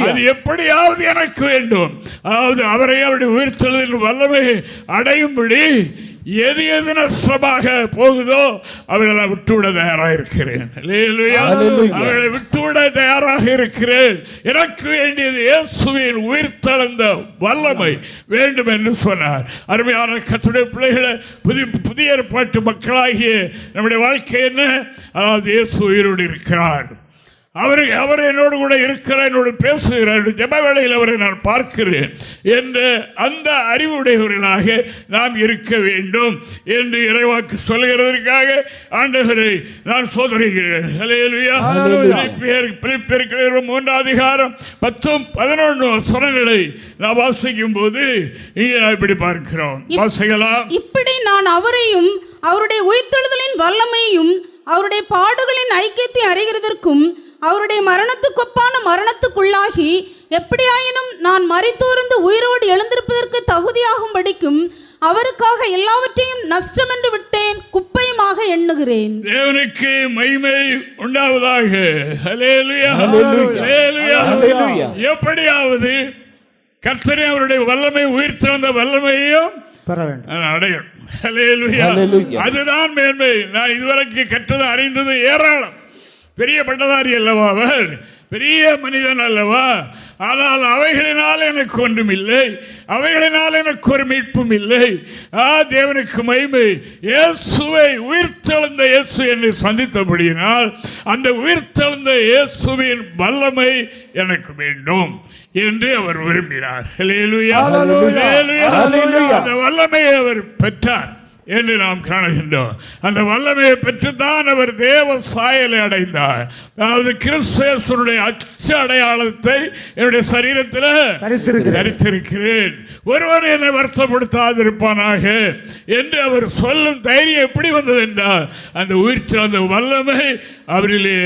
அது எப்படியாவது எனக்கு வேண்டும். அதாவது அவரை அவருடைய உயிர்த்தெழுதலின் வல்லமை அடையும்படி எது எது நஷ்டமாக போகுதோ அவர்களை விட்டுவிட தயாராக இருக்கிறேன். அவர்களை விட்டுவிட தயாராக இருக்கிறேன். எனக்கு வேண்டியது இயேசுவின் உயிர்த்தெழுந்த வல்லமை வேண்டும் என்று சொன்னார். அருமையான கர்த்தருடைய பிள்ளைகளை, புதிய ஏற்பாட்டு மக்களாகிய நம்முடைய வாழ்க்கை என்ன? அதாவது இயேசு உயிரோடு இருக்கிறார். அவர் என்னோடு கூட இருக்கிறார், என்னோடு பேசுகிறார், ஜெப வேளையில் அவரை நான் பார்க்கிறேன் என்ற அந்த அறிவுடையவர்களாக நாம் இருக்க வேண்டும் என்று இறைவாக்கு சொல்லுகிறதற்காக ஆண்டவரை நான் சோதரிக்கிறேன். ஹல்லேலூயா. பிலிப்பியர் 3 அதிகாரம் 10-11 வசனங்களை நான் வாசிக்கும் போது இங்கே நான் இப்படி பார்க்கிறோம். வாசிக்கலாம். இப்படி நான் அவரையும் அவருடைய உயிர்த்தெழுதலின் வல்லமையும் அவருடைய பாடுகளின் ஐக்கியத்தை அறிகிறதற்கும் அவருடைய மரணத்துக்கொப்பான மரணத்துக்குள்ளாகி எப்படியாயினும் நான் மரித்தோர்ந்து உயிரோடு எழுந்திருப்பதற்கு தகுதியாகும்படிக்கும் அவருக்காக எல்லாவற்றையும் நஷ்டம் என்று விட்டேன், குப்பையுமாக எண்ணுகிறேன். தேவனுக்கு மகிமை உண்டாவதாக. ஹல்லேலூயா, ஹல்லேலூயா, ஹல்லேலூயா. எப்படியாவது கர்த்தரே அவருடைய வல்லமை, உயிர்த்தெழுந்த வல்லமையையும் பெற வேண்டும், நான் அடையணும். ஹல்லேலூயா. அதுதான் மேன்மை. நான் இதுவரைக்கும் கற்றது அறிந்தது ஏராளம். பெரிய பட்டதாரி அல்லவா அவர், பெரிய மனிதன் அல்லவா, ஆனால் அவைகளினால் எனக்கு ஒன்றும் இல்லை, அவைகளினால் எனக்கு ஒரு மீட்பும் இல்லை. தேவனுக்கு மகிமை. இயேசுவை உயிர்த்தெழுந்த இயேசு என்னை சந்தித்தபடியினால் அந்த உயிர்த்தெழுந்த இயேசுவின் வல்லமை எனக்கு வேண்டும் என்று அவர் விரும்பினார். ஹல்லேலூயா. அந்த வல்லமையை அவர் பெற்றார் என்று நாம் காணுகின்றோம். அந்த வல்லமையை பெற்றுத்தான் அவர் தேவ சாயலை அடைந்தார். அதாவது கிறிஸ்துவினுடைய அச்ச அடையாளத்தை என்னுடைய சரீரத்தில் தரித்திருக்கிறேன், ஒருவர் என்னை வருத்தப்படுத்தாதிருப்பானாக என்று அவர் சொல்லும் தைரியம் எப்படி வந்தது என்றால் அந்த உயிர்த்தெழுந்த வல்லமை அவரிலே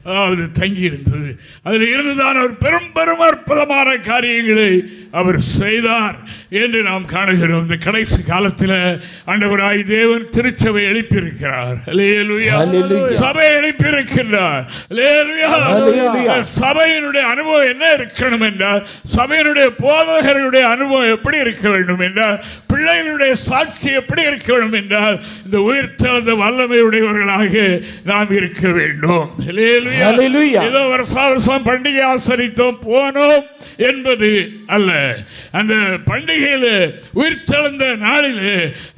அதாவது தங்கி இருந்தது. அதில் இருந்துதான் அவர் பெரும் பெரும் அற்புதமான காரியங்களை அவர் செய்தார் என்று நாம் காணுகிறோம். இந்த கடைசி காலத்தில் ஆண்டவராய் தேவன் திருச்சபை எழுப்பியிருக்கிறார். அல்லேலூயா. சபை எழுப்பியிருக்கிறார். அல்லேலூயா. சபையினுடைய அனுபவம் என்ன இருக்கணும் என்றால், சபையினுடைய போதகர்களுடைய அனுபவம் எப்படி இருக்க வேண்டும் என்றால், பிள்ளைகளுடைய சாட்சி எப்படி இருக்க வேண்டும் என்றால், இந்த உயிர்த்தெழுந்த வல்லமையுடையவர்களாக நாம் இருக்க வேண்டும். ஏதோ வருஷம் பண்டிகை ஆசரித்தோம் போனோம் என்பது அல்ல. அந்த பண்டிகையில் உயிர்த்தெழுந்த நாளில்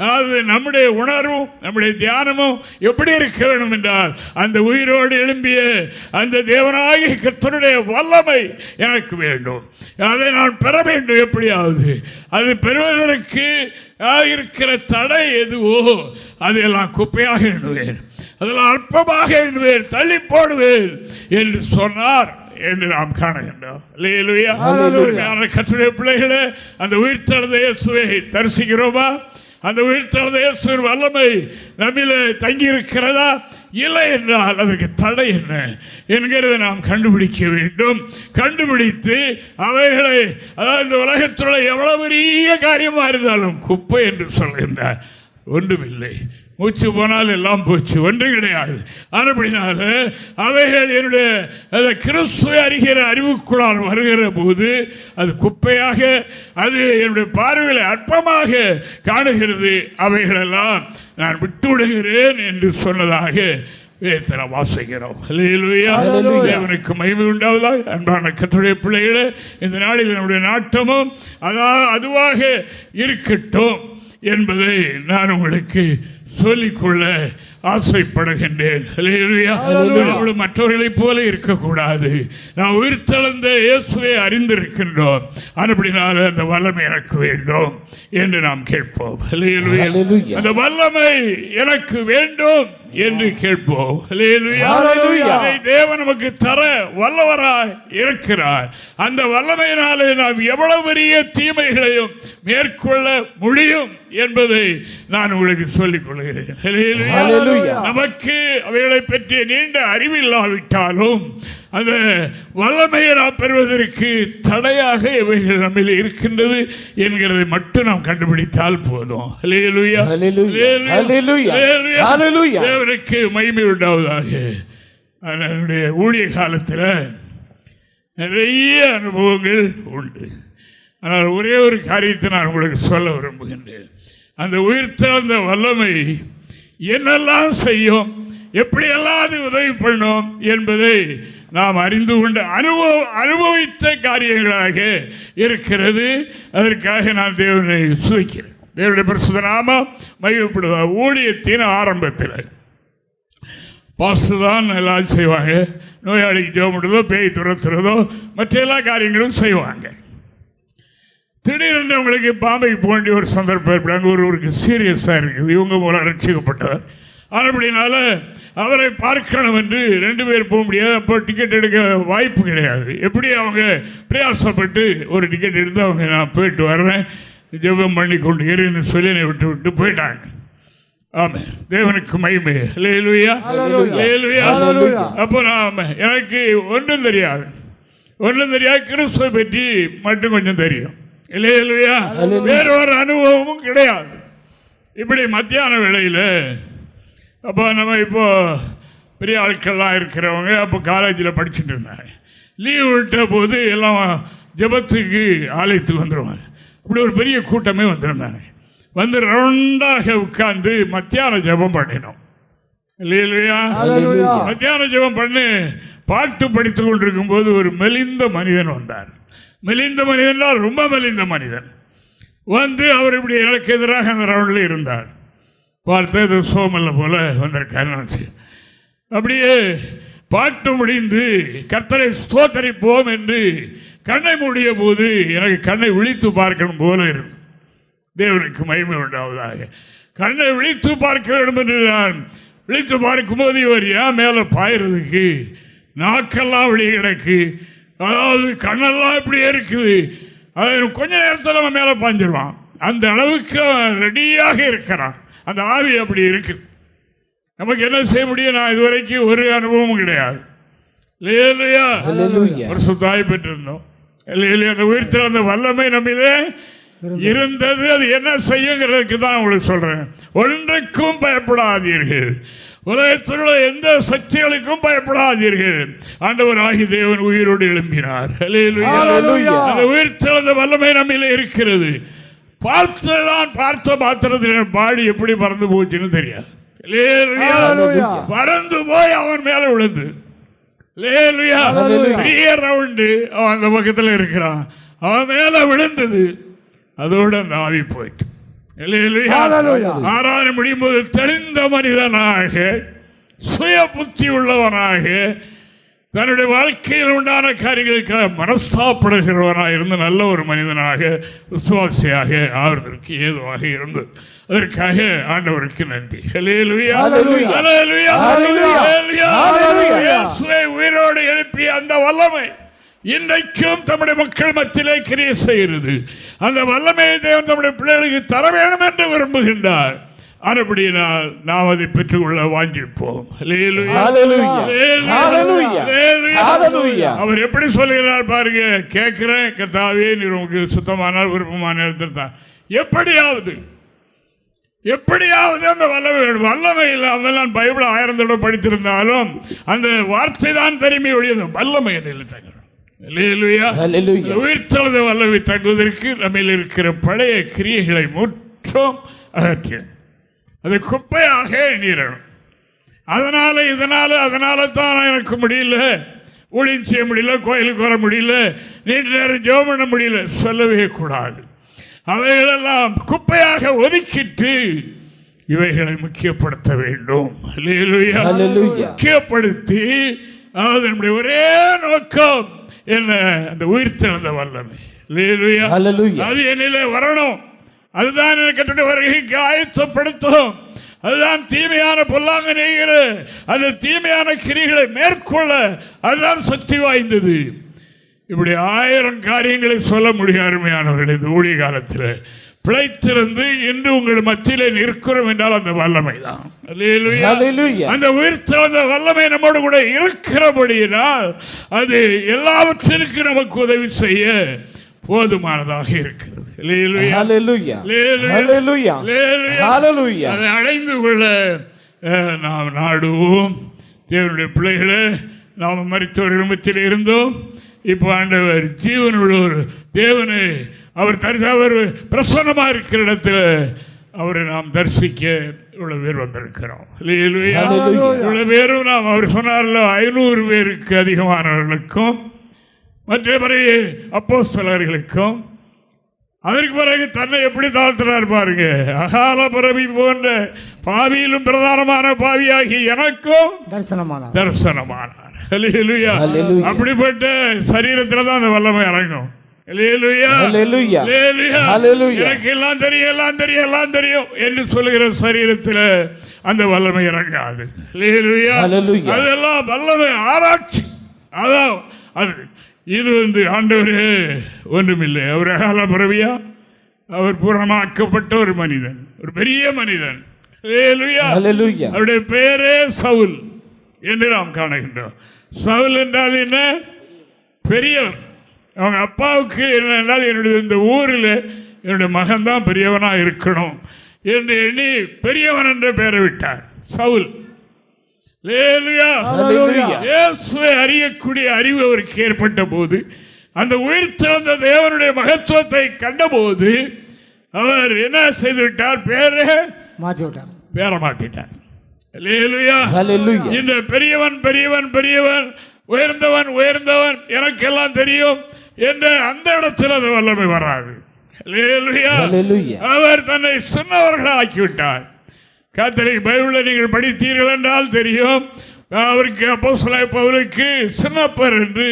அதாவது நம்முடைய உணர்வும் நம்முடைய தியானமும் எப்படி இருக்க வேண்டும் என்றால், அந்த உயிரோடு எழும்பிய அந்த தேவனாகிய கர்த்தருடைய வல்லமை எனக்கு வேண்டும், அதை நான் பெற வேண்டும். எப்படியாவது அது பெறுவதற்கு இருக்கிற தடை எதுவோ அதையெல்லாம் குப்பையாக எண்ணுவேன், அதெல்லாம் அற்பமாக எண்ணுவேன், தள்ளி போடுவேன் என்று சொன்னார் என்று நாம் காணுகின்றோம். கர்த்தருடைய பிள்ளைகளே, அந்த உயிர்த்தெழுந்த இயேசுவை தரிசிக்கிறோமா? அந்த உயிர்த்தெழுந்த இயேசுவின் வல்லமை நம்மிலே தங்கி இருக்கிறதா? இல்லை என்றால் அதற்கு தடை என்ன என்கிறதை நாம் கண்டுபிடிக்க வேண்டும். கண்டுபிடித்து அவைகளை, அதாவது இந்த உலகத்தில் எவ்வளவு பெரிய காரியமாக இருந்தாலும் குப்பை என்று சொல்கின்றார். ஒன்றுமில்லை, மூச்சு போனால் எல்லாம் போச்சு, ஒன்றும் கிடையாது. அப்படினால அவைகள் என்னுடைய கிறிஸ்துவை அறிகிற அறிவுக்குள்ளால் வருகிற போது அது குப்பையாக, அது என்னுடைய பார்வையில் அற்பமாக காணுகிறது. அவைகளெல்லாம் நான் விட்டு விடுகிறேன் என்று சொன்னதாக வேதத்தில் வாசிக்கிறோம். தேவனுக்கு மகிமை உண்டாவதாக. அன்பான கர்த்தருடைய பிள்ளைகளே, இந்த நாளில் நம்முடைய நாட்டமும் அதுவாக இருக்கட்டும் என்பதை நான் உங்களுக்கு சொல்லிக்கொள்ள ஆசைப்படுகின்றேன். மற்றவர்களைப் போல இருக்கக்கூடாது. நான் உயிர்த்தெழுந்த இயேசுவை அறிந்திருக்கின்றோம், அப்படினால அந்த வல்லமை எனக்கு வேண்டும் என்று நாம் கேட்போம். அந்த வல்லமை எனக்கு வேண்டும் என்று கேட்போம். அதை தேவன் நமக்கு தர வல்லவராய் இருக்கிறார். அந்த வல்லமையினாலே நாம் எவ்வளவு பெரிய தீமைகளையும் மேற்கொள்ள முடியும் என்பதை நான் உங்களுக்கு சொல்லிக் கொள்கிறேன். நமக்கு அவைகளை பற்றிய நீண்ட அறிவில்லாவிட்டாலும் அந்த வல்லமையை நாம் பெறுவதற்கு தடையாக இவைகள் நம்மில் இருக்கின்றது என்கிறதை மட்டும் நாம் கண்டுபிடித்தால் போதும். தேவனுக்கு மகிமை உண்டாவதாக. என்னுடைய ஊழிய காலத்தில் நிறைய அனுபவங்கள் உண்டு. ஆனால் ஒரே ஒரு காரியத்தை நான் உங்களுக்கு சொல்ல விரும்புகின்றேன். அந்த உயிர்த்தெழுந்த வல்லமை என்னெல்லாம் செய்யும், எப்படியெல்லாம் அது உதவி பண்ணும் என்பதை நாம் அறிந்து கொண்டு அனுபவித்த காரியங்களாக இருக்கிறது. அதற்காக நான் தேவனை சுதிக்கிறேன். தேவனுடைய பரிசுத்த நாமம் மகிமைப்படுவார். ஊழியத்தின் ஆரம்பத்தில் பாஸ்தான் எல்லாம் செய்வாங்க. நோயாளிக்கு ஜெபம், பேய் துரத்துறதோ மற்ற எல்லா காரியங்களும் செய்வாங்க. திடீரென்று அவங்களுக்கு பாம்பைக்கு போக வேண்டிய ஒரு சந்தர்ப்பம். அங்கே ஒருவருக்கு சீரியஸாக இருக்குது, இவங்க மூலம் ரட்சிக்கப்பட்டவர். அப்படினால அவரை பார்க்கணும் என்று 2 பேர் போக முடியாது. அப்போ டிக்கெட் எடுக்க வாய்ப்பு கிடையாது. எப்படி அவங்க பிரயாசப்பட்டு ஒரு டிக்கெட் எடுத்து அவங்க நான் போயிட்டு வர்றேன், ஜெபம் பண்ணி கொண்டு ஏறின்னு சொல்லி என்னை விட்டு போயிட்டாங்க. ஆமாம், தேவனுக்கு மகிமை. அப்போ நான் எனக்கு ஒன்றும் தெரியாது, கிறிஸ்துவை பற்றி மட்டும் கொஞ்சம் தெரியும். வேற ஒரு அனுபவமும் கிடையாது. இப்படி மத்தியான வேளையில் அப்போ நம்ம இப்போ பெரிய ஆட்கள்லாம் இருக்கிறவங்க அப்போ காலேஜில் படிச்சுட்டு இருந்தாங்க. லீவ் விட்ட போது எல்லாம் ஜெபத்துக்கு ஆலயத்துக்கு வந்துடுவாங்க. அப்படி ஒரு பெரிய கூட்டமே வந்திருந்தாங்க. வந்து ரவுண்டாக உட்கார்ந்து மத்தியான ஜெபம் பண்ணினோம். இல்லையா? மத்தியான ஜெபம் பண்ணி பாட்டு படித்து கொண்டிருக்கும் போது ஒரு மெலிந்த மனிதன் வந்தார். மெலிந்த மனிதன், ரொம்ப மெலிந்த மனிதன் வந்து அவர் இப்படி எனக்கு எதிராக அந்த ரவுண்டில் இருந்தார். பார்த்து சோமல்ல போல வந்திருக்காரு. அப்படியே பாட்டு முடிந்து கர்த்தரை ஸ்தோத்தரிப்போம் என்று கண்ணை மூடிய போது எனக்கு கண்ணை விழித்து பார்க்கணும் போல இருக்கு. தேவனுக்கு மகிமை உண்டாவதாக. கண்ணை விழித்து பார்க்க வேண்டும் என்று நான் விழித்து பார்க்கும்போது இவர் ஏன் மேலே பாயிறதுக்கு நாக்கெல்லாம் வெளியே கிடக்கு, அதாவது கண்ணெல்லாம் இப்படியே இருக்குது. அது கொஞ்ச நேரத்தில் அவன் மேலே பாஞ்சிருவான். அந்த அளவுக்கு ரெடியாக இருக்கிறான். அந்த ஆவி அப்படி இருக்குது. நமக்கு என்ன செய்ய முடியும்? நான் இதுவரைக்கும் ஒரு அனுபவமும் கிடையாது. ஒரு சுத்தாய் பெற்றிருந்தோம். அந்த உயிர்த்த அந்த வல்லமை நம்மிலே இருந்தது. அது என்ன செய்யுங்கிறதுக்கு தான் உங்களுக்கு சொல்றேன். ஒன்றுக்கும் பயப்படாதீர்கள், உலகத்தில் உள்ள எந்த சக்திகளுக்கும் பயப்படாதீர்கள். ஆண்டவர் ஆகி தேவன் உயிரோடு எழும்பினார். அந்த உயிர்த்த வல்லமை நம்மிலே இருக்கிறது. பார்த்த மாத்திரத்தில் பாடி எப்படி பறந்து போச்சுன்னு தெரியாது. பறந்து போய் அவன் மேல விழுந்து பெரிய ரவுண்டு அவன் அந்த பக்கத்தில் இருக்கிறான். அவன் மேல விழுந்தது. அதோடு அந்த ஆவி போயிட்டு ஆராதனை முடியும் போது தெளிந்த மனிதனாக, சுய புத்தி உள்ளவனாக, தன்னுடைய வாழ்க்கையில் உண்டான காரியங்களுக்காக மனஸ்தாப்படுகிறவனாக இருந்து நல்ல ஒரு மனிதனாக, விசுவாசியாக ஆவதற்கு ஏதுவாக இருந்தது. அதற்காக ஆண்டவருக்கு நன்றி. உயிரோடு எழுப்பிய அந்த வல்லமை இன்றைக்கும் தம்முடைய மக்கள் மத்தியிலே கிரியை செய்கிறது. அந்த வல்லமையை தேவன் தம்முடைய பிள்ளைகளுக்கு தர வேண்டும் என்று விரும்புகின்றார். அதுபடியினால் நாம் அதை பெற்றுக்கொள்ள வாஞ்சிப்போம். அவர் எப்படி சொல்லுகிறார் பாருங்க. கேட்கிறேன் கர்த்தாவே, நீர் உங்களுக்கு சுத்தமானால் விருப்பமான இடத்தில் தான் எப்படியாவது அந்த வல்லமை இல்லாமல் நான் பைபிள் 1000 தடவை படித்திருந்தாலும் அந்த வார்த்தை தான் தெரியுமே ஒழிய வல்லமை என்னில் தங்கும். உயிர்த்தெழுந்த வல்லமை தங்குவதற்கு நம்ம இருக்கிற பழைய கிரியைகளை முற்றும் அகற்ற அது குப்பையாக எண்ணிடணும். அதனால தான் எனக்கு முடியல, ஊழியம் செய்ய முடியல, கோயிலுக்கு வர முடியல, நீண்ட நேரம் ஜெபம் பண்ண முடியல சொல்லவே கூடாது. அவைகளெல்லாம் குப்பையாக ஒதுக்கிட்டு இவைகளை முக்கியப்படுத்த வேண்டும். முக்கியப்படுத்தி, அதாவது நம்முடைய ஒரே நோக்கம் என்ன? அந்த உயிர்த்தெழுந்த வல்லமை அது என்னிலே வரணும். அதுதான் கர்த்தருடைய வருகைக்கு ஆயத்தப்படுத்தும். அதுதான் தீமையான பொல்லாங்க நெய்கிற அந்த தீமையான கிரிகளை மேற்கொள்ள அதுதான் சக்தி வாய்ந்தது. இப்படி 1000 காரியங்களை சொல்ல முடியும் அருமையானவர்கள். இந்த ஊழிய காலத்தில் பிழைத்திருந்து இன்று உங்கள் மத்தியிலே நிற்கிறோம் என்றால் அந்த வல்லமை தான். அந்த உயிர்த்தெழுந்த வல்லமை நம்மோடு கூட இருக்கிறபடியினால் அது எல்லாவற்றிற்கும் நமக்கு உதவி செய்ய போதுமானதாக இருக்கிறது. அதை அடைந்து கொள்ள நாம் நாடுவோம். தேவனுடைய பிள்ளைகளை நாம் மரித்தவர்கள் மத்தியில் இருந்தோம். இப்போ ஆண்டவர் ஜீவனுள்ள ஒரு தேவனை அவர் பிரசன்னமாக இருக்கிற இடத்துல அவரை நாம் தரிசிக்க இவ்வளவு பேர் வந்திருக்கிறோம். இவ்வளவு பேரும் நாம் அவர் சொன்னார்ல 500 பேருக்கு அதிகமானவர்களுக்கும் மற்ற பிறகு அப்போஸ்தலர்களுக்கும் அதற்கு பிறகு தன்னை எப்படி தாழ்த்தினார் பாருங்க. அகால பரவி போன்ற பாவியிலும் பிரதானமான பாவியாகி எனக்கும் தரிசனமானார். அப்படிப்பட்ட சரீரத்தில் தான் அந்த வல்லமை இறங்கும். எனக்கு எல்லாம் தெரியும் என்று சொல்லுகிற சரீரத்தில் அந்த வல்லமை இறங்காது. அதெல்லாம் வல்லமை ஆராய்ச்சி. அதான் அது இது ஆண்டவரே ஒன்றுமில்லை. அவர் அகால பிறவியா, அவர் பூரணமாக்கப்பட்ட ஒரு மனிதன், ஒரு பெரிய மனிதன். அவருடைய பெயரே சவுல் என்று நாம் காணுகின்றோம். சவுல் என்றால் என்ன? பெரியவர். அவங்க அப்பாவுக்கு என்னென்றால் என்னுடைய இந்த ஊரில் என்னுடைய மகன் தான் பெரியவனாக இருக்கணும் என்று எண்ணி பெரியவன் என்ற பெயரை விட்டார் சவுல். இயேசுவை அறியக்கூடிய அறிவு அவருக்கு ஏற்பட்ட போது, அந்த உயிர்த்தெழுந்த தேவனுடைய மகத்துவத்தை கண்டபோது அவர் என்ன செய்து விட்டார்? பேரை மாற்றி விட்டார், பேரை மாத்திட்டார். அல்லேலூயா. இந்த பெரியவன் பெரியவன் பெரியவன், உயர்ந்தவன் உயர்ந்தவன், எனக்கெல்லாம் தெரியும் என்ற அந்த இடத்தில் அது வல்லமை வராது. அல்லேலூயா. அவர் தன்னை சின்னவர்களாக ஆக்கிவிட்டார். கர்த்தருக்கு பைபிளை நீங்கள் படித்தீர்கள் என்றால் தெரியும், அவருக்கு அப்போஸ்தலனாகிய பவுலுக்கு சின்னப்பர் என்று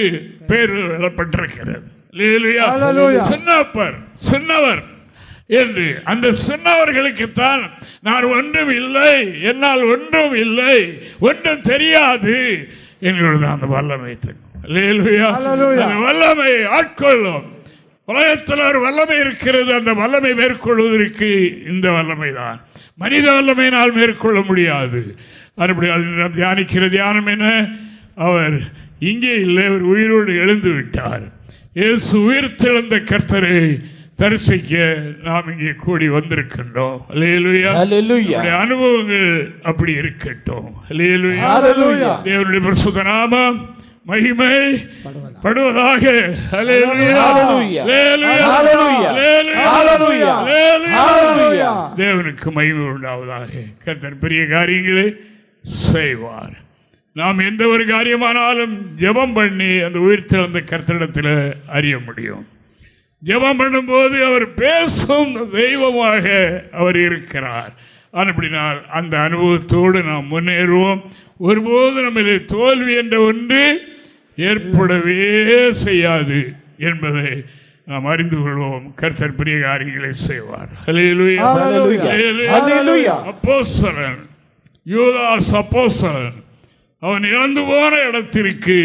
பெயர் எழுதப்பட்டிருக்கிறது. சின்னப்பர், சின்னவர் என்று. அந்த சின்னவர்களுக்குத்தான் நான் ஒன்றும் இல்லை, என்னால் ஒன்றும் இல்லை, ஒன்றும் தெரியாது என்கிறது அந்த வல்லமை. அந்த வல்லமை ஆட்கொள்ளும். உலகத்தில் ஒரு வல்லமை இருக்கிறது, அந்த வல்லமை மேற்கொள்வதற்கு இந்த வல்லமை தான். மனித வல்லமையினால் மேற்கொள்ள முடியாது. நாம் தியானிக்கிற தியானம் என்ன? அவர் இங்கே இல்லை, அவர் உயிரோடு எழுந்து விட்டார். இயேசு உயிர்த்தெழுந்த கர்த்தரை தரிசிக்க நாம் இங்கே கூடி வந்திருக்கின்றோம். அல்லேலூயா. அனுபவங்கள் அப்படி இருக்கட்டும். அல்லேலூயா. தேவனுடைய பரிசுத்த நாமம் மகிமை படுவதாக. தேவனுக்கு மகிமை உண்டாவதாக. கர்த்தர் பெரிய காரியங்களை செய்வார். நாம் எந்த ஒரு காரியமானாலும் ஜெபம் பண்ணி அந்த உயிர்த்தெழுந்த கர்த்தரிடத்தில் அறிய முடியும். ஜெபம் பண்ணும்போது அவர் பேசும் தெய்வமாக அவர் இருக்கிறார். அப்படினால் அந்த அனுபவத்தோடு நாம் முன்னேறுவோம். ஒருபோது நம்மளே தோல்வி என்ற ஒன்று ஏற்படவே செய்யாது என்பதை நாம் அறிந்து கொள்வோம். கர்த்தர் பெரிய காரியங்களை செய்வார். அப்போஸ்தலன் யூதாஸ், அப்போஸ்தலன், அவன் இழந்து போன இடத்திற்கு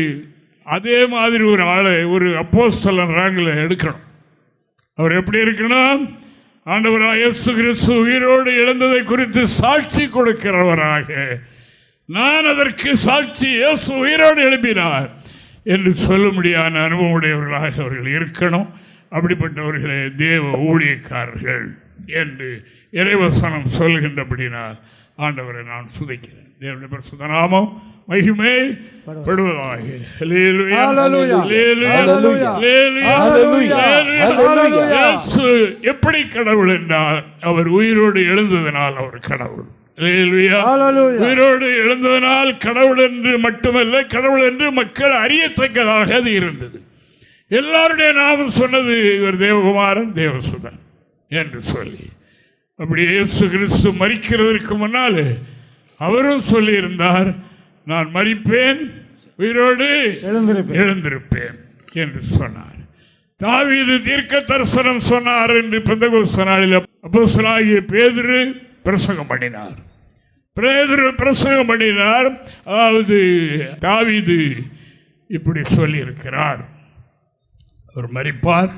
அதே மாதிரி ஒரு ஆளை, ஒரு அப்போஸ்தலன் ரேங்கில் எடுக்கணும். அவர் எப்படி இருக்கணும்? ஆண்டவராக இயேசு கிறிஸ்து உயிரோடு எழுந்ததை குறித்து சாட்சி கொடுக்கிறவராக, நான் அதற்கு சாட்சி, இயேசு உயிரோடு எழுப்பினார் என்று சொல்ல முடியாத அனுபவமுடையவர்களாக அவர்கள் இருக்கணும். அப்படிப்பட்டவர்களே தேவ ஊழியக்காரர்கள் என்று இறைவசனம் சொல்கின்றபடினால் ஆண்டவரை நான் சுதைக்கிறேன். தேவனுடைய பரிசுத்த நாமம் மகிமை படுவதாக. எப்படி கடவுள் என்றால் அவர் உயிரோடு எழுந்ததனால் அவர் கடவுள். உயிரோடு எழுந்ததனால் கடவுள் என்று மட்டுமல்ல, கடவுள் என்று மக்கள் அறியத்தக்கதாக அது இருந்தது. எல்லாருடைய நாமம் சொன்னது இவர் தேவகுமாரன், தேவசுதன் என்று சொல்லி. அப்படி இயேசு கிறிஸ்து மரிக்கிறதற்கு முன்னால் அவரும் சொல்லியிருந்தார், நான் மரிப்பேன், உயிரோடு எழுந்திருப்பேன் என்று சொன்னார். தாவீது தீர்க்க தரிசனம் சொன்னார் என்று பெந்தெகோஸ்தே நாளில் அப்போஸ்தலனாகிய பேதுரு பிரசங்கம் பண்ணினார். பிரசங்கம் பண்ணினார். அதாவது தாவீது இப்படி சொல்லியிருக்கிறார், அவர் மரிப்பார்,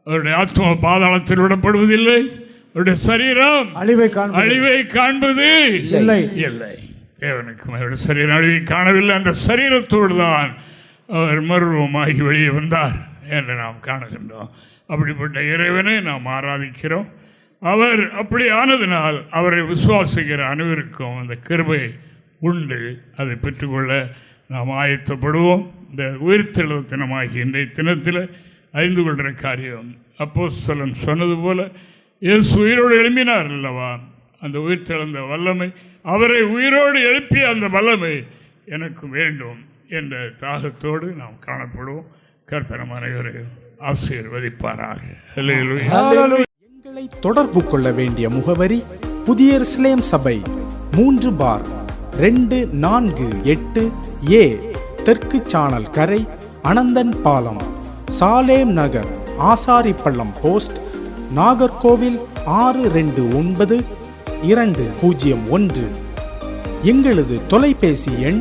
அவருடைய ஆத்மா பாதாளத்தில் விடப்படுவதில்லை, அவருடைய சரீரம் அழிவை காண்பது இல்லை. தேவனுக்கு அவருடைய சரீரம் அழிவை காணவில்லை. அந்த சரீரத்தோடு தான் அவர் மறுரூபமாகி வெளியே வந்தார் என்று நாம் காணுகின்றோம். அப்படிப்பட்ட இறைவனை நாம் ஆராதிக்கிறோம். அவர் அப்படி ஆனதினால் அவரை விசுவாசிக்கிற அனைவருக்கும் அந்த கிருபை உண்டு. அதை பெற்றுக்கொள்ள நாம் ஆயத்தப்படுவோம். இந்த உயிர்த்தெழுந்த தினமாகிய இன்றைய தினத்தில் அறிந்து கொள்கிற காரியம், அப்போஸ்தலன் சொன்னது போல இயேசு உயிரோடு எழுப்பினார் அல்லவா, அந்த உயிர்த்தெழுந்த வல்லமை, அவரை உயிரோடு எழுப்பிய அந்த வல்லமை எனக்கு வேண்டும் என்ற தாகத்தோடு நாம் காணப்படுவோம். கர்த்தர் அனைவரையும் ஆசீர்வதிப்பாராக. எங்களை தொடர்பு கொள்ள வேண்டிய முகவரி: புதிய எருசலேம் சபை, 3/248 தெற்கு சானல் கரை, அனந்தன் பாலம், சாலேம் நகர், ஆசாரிப்பள்ளம் போஸ்ட், நாகர்கோவில் 629201. எங்களது தொலைபேசி எண்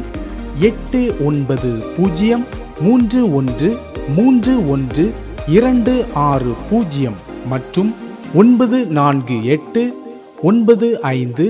8931313126 மற்றும் 94895299462.